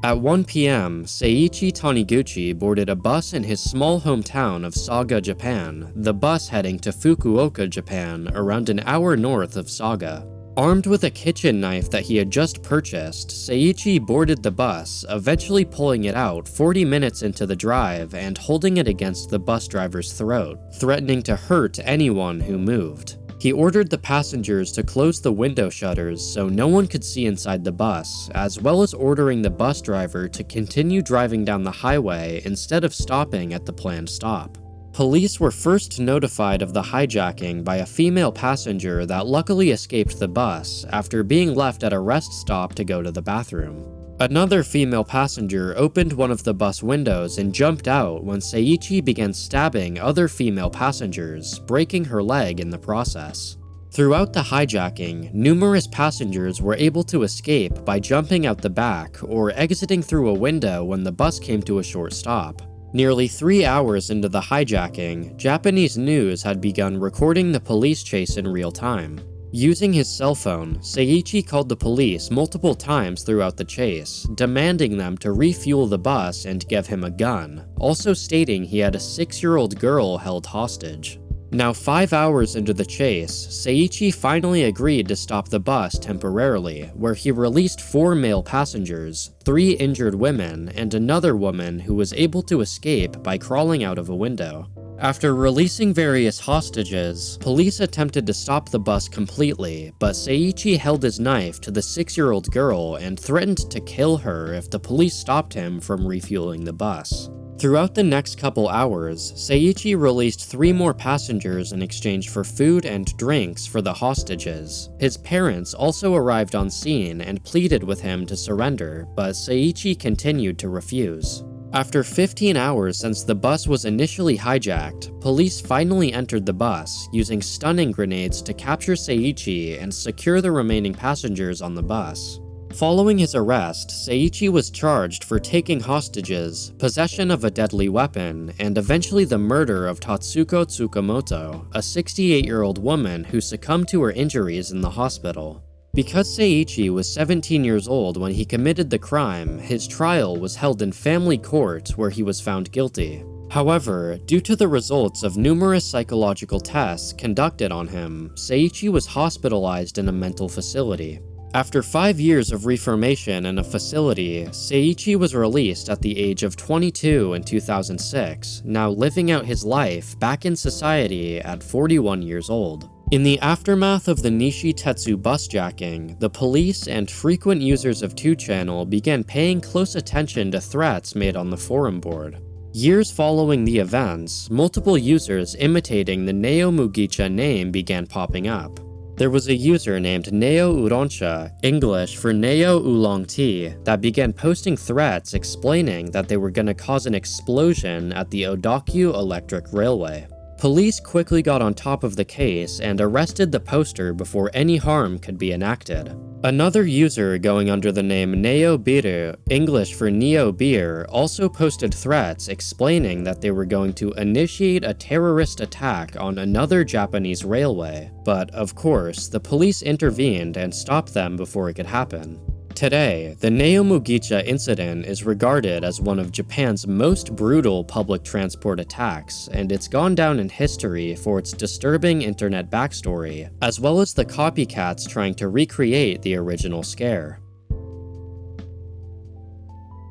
At 1 p.m., Seiichi Taniguchi boarded a bus in his small hometown of Saga, Japan, the bus heading to Fukuoka, Japan, around an hour north of Saga. Armed with a kitchen knife that he had just purchased, Seiichi boarded the bus, eventually pulling it out 40 minutes into the drive and holding it against the bus driver's throat, threatening to hurt anyone who moved. He ordered the passengers to close the window shutters so no one could see inside the bus, as well as ordering the bus driver to continue driving down the highway instead of stopping at the planned stop. Police were first notified of the hijacking by a female passenger that luckily escaped the bus after being left at a rest stop to go to the bathroom. Another female passenger opened one of the bus windows and jumped out when Seiichi began stabbing other female passengers, breaking her leg in the process. Throughout the hijacking, numerous passengers were able to escape by jumping out the back or exiting through a window when the bus came to a short stop. Nearly 3 hours into the hijacking, Japanese news had begun recording the police chase in real time. Using his cell phone, Seiichi called the police multiple times throughout the chase, demanding them to refuel the bus and give him a gun, also stating he had a 6-year-old girl held hostage. Now 5 hours into the chase, Seiichi finally agreed to stop the bus temporarily, where he released 4 male passengers, 3 injured women, and another woman who was able to escape by crawling out of a window. After releasing various hostages, police attempted to stop the bus completely, but Seiichi held his knife to the 6-year-old girl and threatened to kill her if the police stopped him from refueling the bus. Throughout the next couple hours, Seiichi released 3 more passengers in exchange for food and drinks for the hostages. His parents also arrived on scene and pleaded with him to surrender, but Seiichi continued to refuse. After 15 hours since the bus was initially hijacked, police finally entered the bus, using stunning grenades to capture Seiichi and secure the remaining passengers on the bus. Following his arrest, Seiichi was charged for taking hostages, possession of a deadly weapon, and eventually the murder of Tatsuko Tsukamoto, a 68-year-old woman who succumbed to her injuries in the hospital. Because Seiichi was 17 years old when he committed the crime, his trial was held in family court where he was found guilty. However, due to the results of numerous psychological tests conducted on him, Seiichi was hospitalized in a mental facility. After 5 years of reformation in a facility, Seiichi was released at the age of 22 in 2006, now living out his life back in society at 41 years old. In the aftermath of the Nishi Tetsu busjacking, the police and frequent users of 2channel began paying close attention to threats made on the forum board. Years following the events, multiple users imitating the Neo Mugicha name began popping up. There was a user named Neo Uroncha, English for Neo Oolong Tea, that began posting threats explaining that they were going to cause an explosion at the Odakyu Electric Railway. Police quickly got on top of the case and arrested the poster before any harm could be enacted. Another user going under the name Neo Biru, English for Neo Beer, also posted threats explaining that they were going to initiate a terrorist attack on another Japanese railway, but of course, the police intervened and stopped them before it could happen. Today, the Neo Mugicha incident is regarded as one of Japan's most brutal public transport attacks, and it's gone down in history for its disturbing internet backstory, as well as the copycats trying to recreate the original scare.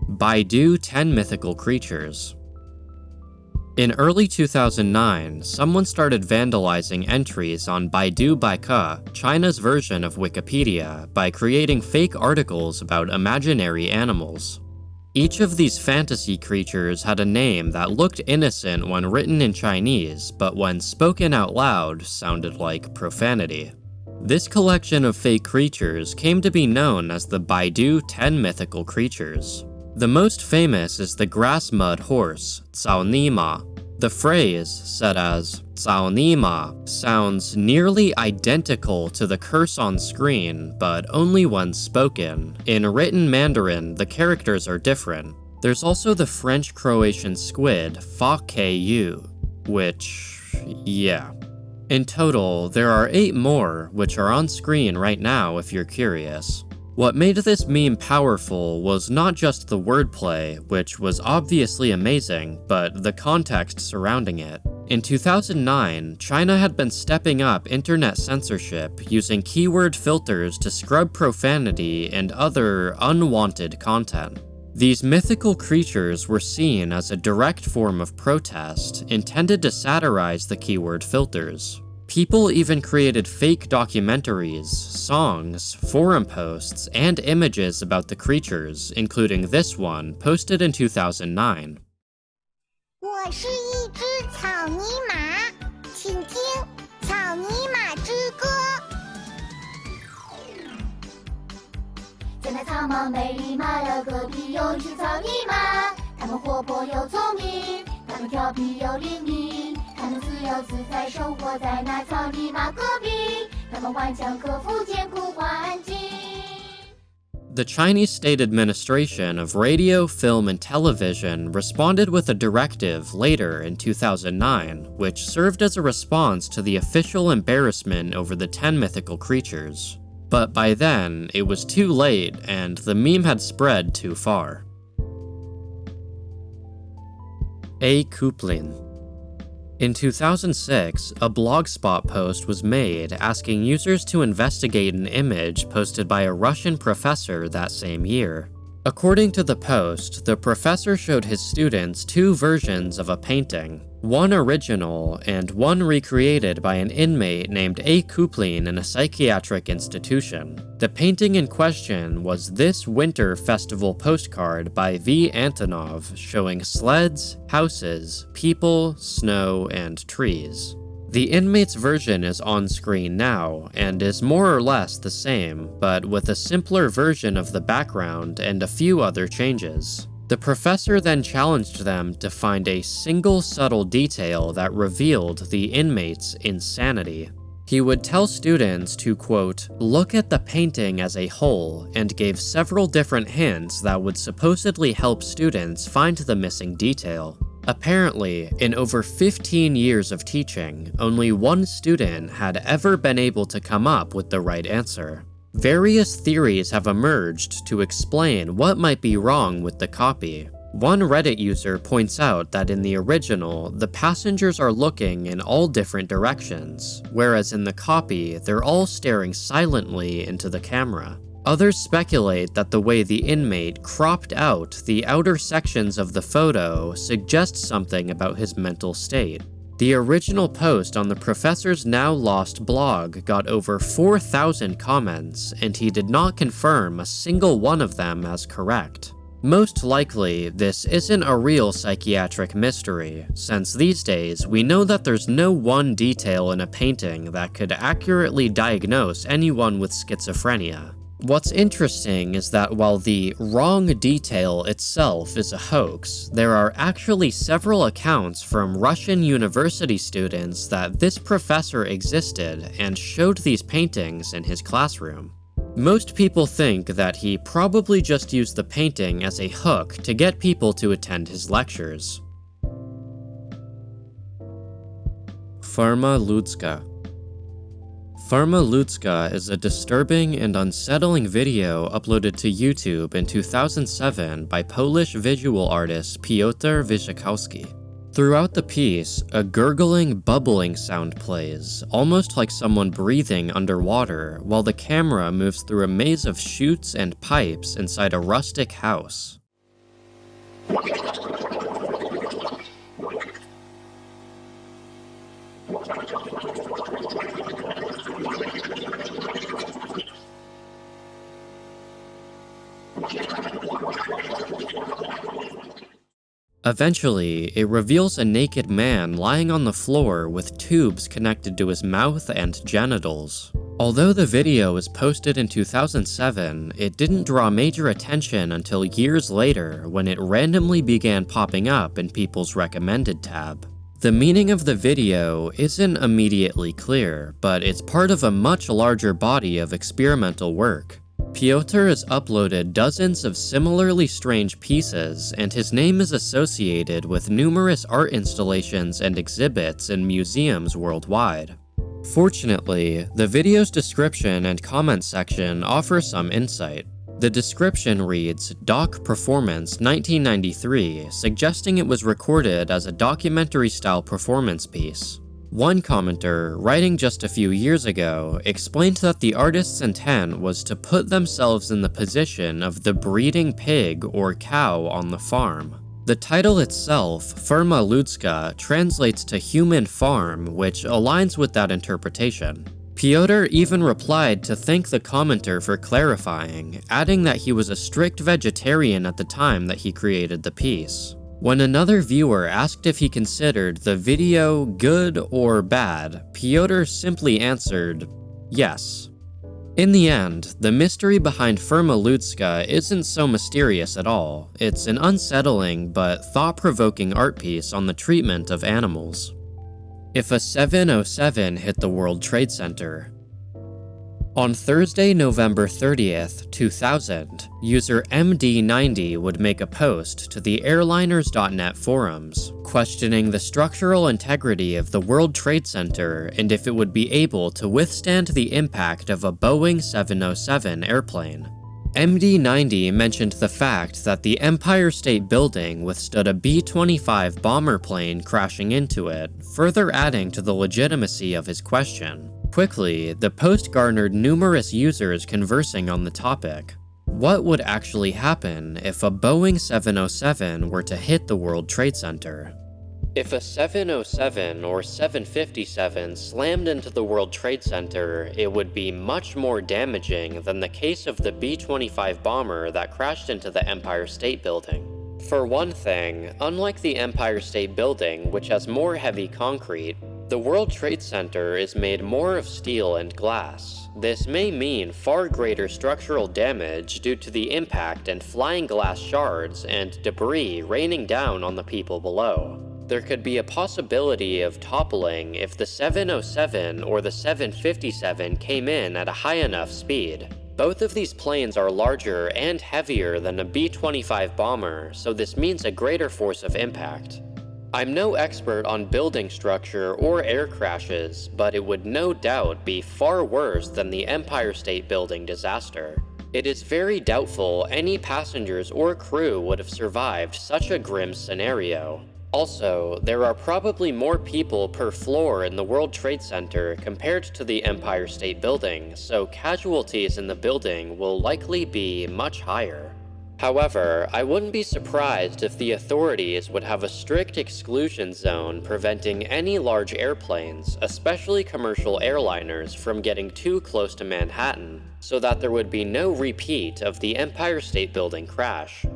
Baidu 10 Mythical Creatures. In early 2009, someone started vandalizing entries on Baidu Baike, China's version of Wikipedia, by creating fake articles about imaginary animals. Each of these fantasy creatures had a name that looked innocent when written in Chinese, but when spoken out loud, sounded like profanity. This collection of fake creatures came to be known as the Baidu 10 Mythical Creatures. The most famous is the grass mud horse, Sonee. The phrase, said as Sonee sounds nearly identical to the curse on screen, but only when spoken. In written Mandarin, the characters are different. There's also the French-Croatian squid, Fa-Ku, which, yeah. In total, there are 8 more, which are on screen right now if you're curious. What made this meme powerful was not just the wordplay, which was obviously amazing, but the context surrounding it. In 2009, China had been stepping up internet censorship using keyword filters to scrub profanity and other unwanted content. These mythical creatures were seen as a direct form of protest, intended to satirize the keyword filters. People even created fake documentaries, songs, forum posts, and images about the creatures, including this one, posted in 2009. 我是一只草草泥马，请听《草泥马之歌》。在那苍茫美丽马的隔壁有一群草泥马，它们活泼又聪明，它们调皮又灵敏，它们自由自在生活在那草泥马隔壁，它们顽强克服艰苦环境。The Chinese state administration of radio, film, and television responded with a directive later in 2009, which served as a response to the official embarrassment over the 10 mythical creatures. But by then, it was too late, and the meme had spread too far. A. Kuplin. In 2006, a Blogspot post was made asking users to investigate an image posted by a Russian professor that same year. According to the post, the professor showed his students two versions of a painting, one original and one recreated by an inmate named A. Kuplin in a psychiatric institution. The painting in question was this winter festival postcard by V. Antonov showing sleds, houses, people, snow, and trees. The inmate's version is on screen now, and is more or less the same, but with a simpler version of the background and a few other changes. The professor then challenged them to find a single subtle detail that revealed the inmate's insanity. He would tell students to, quote, look at the painting as a whole, and gave several different hints that would supposedly help students find the missing detail. Apparently, in over 15 years of teaching, only one student had ever been able to come up with the right answer. Various theories have emerged to explain what might be wrong with the copy. One Reddit user points out that in the original, the passengers are looking in all different directions, whereas in the copy, they're all staring silently into the camera. Others speculate that the way the inmate cropped out the outer sections of the photo suggests something about his mental state. The original post on the professor's now lost blog got over 4,000 comments, and he did not confirm a single one of them as correct. Most likely, this isn't a real psychiatric mystery, since these days we know that there's no one detail in a painting that could accurately diagnose anyone with schizophrenia. What's interesting is that while the wrong detail itself is a hoax, there are actually several accounts from Russian university students that this professor existed and showed these paintings in his classroom. Most people think that he probably just used the painting as a hook to get people to attend his lectures. Ferma Ludzka. Ferma Ludzka is a disturbing and unsettling video uploaded to YouTube in 2007 by Polish visual artist Piotr Wyszykowski. Throughout the piece, a gurgling, bubbling sound plays, almost like someone breathing underwater, while the camera moves through a maze of chutes and pipes inside a rustic house. Eventually, it reveals a naked man lying on the floor with tubes connected to his mouth and genitals. Although the video was posted in 2007, it didn't draw major attention until years later when it randomly began popping up in people's recommended tab. The meaning of the video isn't immediately clear, but it's part of a much larger body of experimental work. Piotr has uploaded dozens of similarly strange pieces, and his name is associated with numerous art installations and exhibits in museums worldwide. Fortunately, the video's description and comment section offer some insight. The description reads, Doc Performance 1993, suggesting it was recorded as a documentary-style performance piece. One commenter, writing just a few years ago, explained that the artist's intent was to put themselves in the position of the breeding pig or cow on the farm. The title itself, Ferma Ludzka, translates to human farm, which aligns with that interpretation. Piotr even replied to thank the commenter for clarifying, adding that he was a strict vegetarian at the time that he created the piece. When another viewer asked if he considered the video good or bad, Piotr simply answered, yes. In the end, the mystery behind Ferma Ludzka isn't so mysterious at all. It's an unsettling but thought-provoking art piece on the treatment of animals. If a 707 hit the World Trade Center. On Thursday, November 30th, 2000, user MD90 would make a post to the airliners.net forums, questioning the structural integrity of the World Trade Center and if it would be able to withstand the impact of a Boeing 707 airplane. MD90 mentioned the fact that the Empire State Building withstood a B-25 bomber plane crashing into it, further adding to the legitimacy of his question. Quickly, the post garnered numerous users conversing on the topic. What would actually happen if a Boeing 707 were to hit the World Trade Center? If a 707 or 757 slammed into the World Trade Center, it would be much more damaging than the case of the B-25 bomber that crashed into the Empire State Building. For one thing, unlike the Empire State Building, which has more heavy concrete, the World Trade Center is made more of steel and glass. This may mean far greater structural damage due to the impact and flying glass shards and debris raining down on the people below. There could be a possibility of toppling if the 707 or the 757 came in at a high enough speed. Both of these planes are larger and heavier than a B-25 bomber, so this means a greater force of impact. I'm no expert on building structure or air crashes, but it would no doubt be far worse than the Empire State Building disaster. It is very doubtful any passengers or crew would have survived such a grim scenario. Also, there are probably more people per floor in the World Trade Center compared to the Empire State Building, so casualties in the building will likely be much higher. However, I wouldn't be surprised if the authorities would have a strict exclusion zone preventing any large airplanes, especially commercial airliners, from getting too close to Manhattan, so that there would be no repeat of the Empire State Building crash.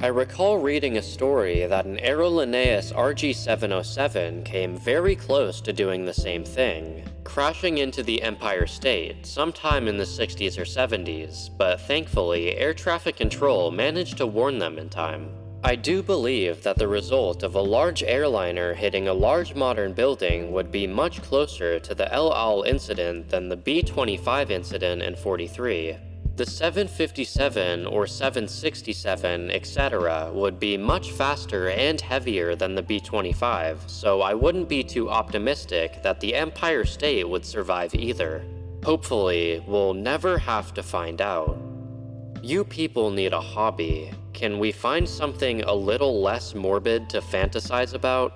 I recall reading a story that an Aerolineas RG-707 came very close to doing the same thing, crashing into the Empire State sometime in the 60s or 70s, but thankfully air traffic control managed to warn them in time. I do believe that the result of a large airliner hitting a large modern building would be much closer to the El Al incident than the B-25 incident in '43. The 757 or 767, etc. would be much faster and heavier than the B-25, so I wouldn't be too optimistic that the Empire State would survive either. Hopefully, we'll never have to find out. You people need a hobby. Can we find something a little less morbid to fantasize about?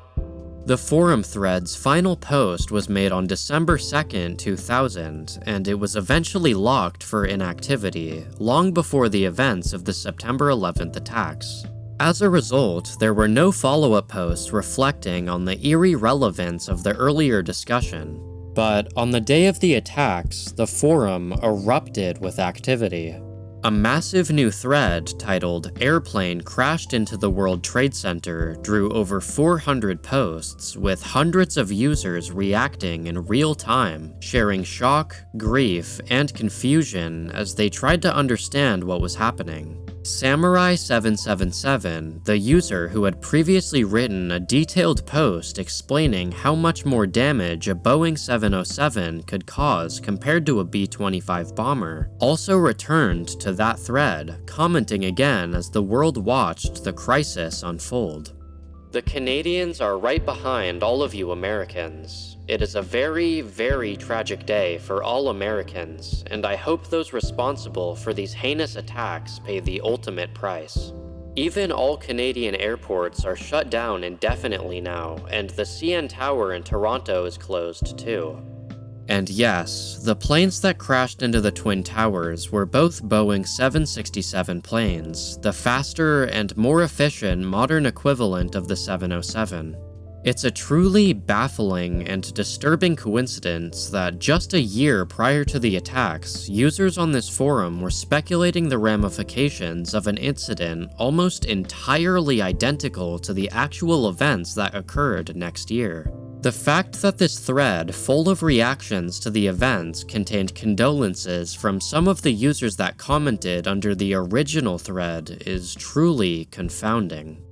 The forum thread's final post was made on December 2nd, 2000, and it was eventually locked for inactivity, long before the events of the September 11th attacks. As a result, there were no follow-up posts reflecting on the eerie relevance of the earlier discussion. But on the day of the attacks, the forum erupted with activity. A massive new thread titled "Airplane Crashed into the World Trade Center" drew over 400 posts, with hundreds of users reacting in real time, sharing shock, grief, and confusion as they tried to understand what was happening. Samurai777, the user who had previously written a detailed post explaining how much more damage a Boeing 707 could cause compared to a B-25 bomber, also returned to that thread, commenting again as the world watched the crisis unfold. The Canadians are right behind all of you Americans. It is a very, very tragic day for all Americans, and I hope those responsible for these heinous attacks pay the ultimate price. Even all Canadian airports are shut down indefinitely now, and the CN Tower in Toronto is closed too. And yes, the planes that crashed into the Twin Towers were both Boeing 767 planes, the faster and more efficient modern equivalent of the 707. It's a truly baffling and disturbing coincidence that just a year prior to the attacks, users on this forum were speculating the ramifications of an incident almost entirely identical to the actual events that occurred next year. The fact that this thread, full of reactions to the events, contained condolences from some of the users that commented under the original thread is truly confounding.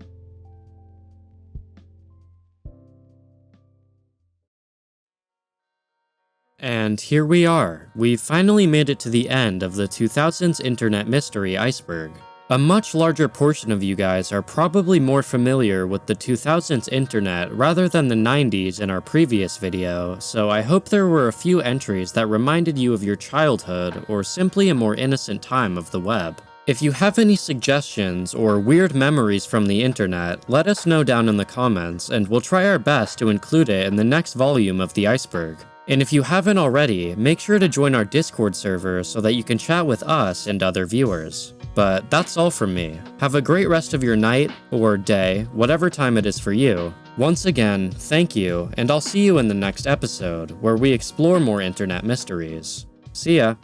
And here we are. We've finally made it to the end of the 2000s internet mystery Iceberg. A much larger portion of you guys are probably more familiar with the 2000s internet rather than the 90s in our previous video, so I hope there were a few entries that reminded you of your childhood or simply a more innocent time of the web. If you have any suggestions or weird memories from the internet, let us know down in the comments and we'll try our best to include it in the next volume of the Iceberg. And if you haven't already, make sure to join our Discord server so that you can chat with us and other viewers. But that's all from me. Have a great rest of your night, or day, whatever time it is for you. Once again, thank you, and I'll see you in the next episode, where we explore more internet mysteries. See ya!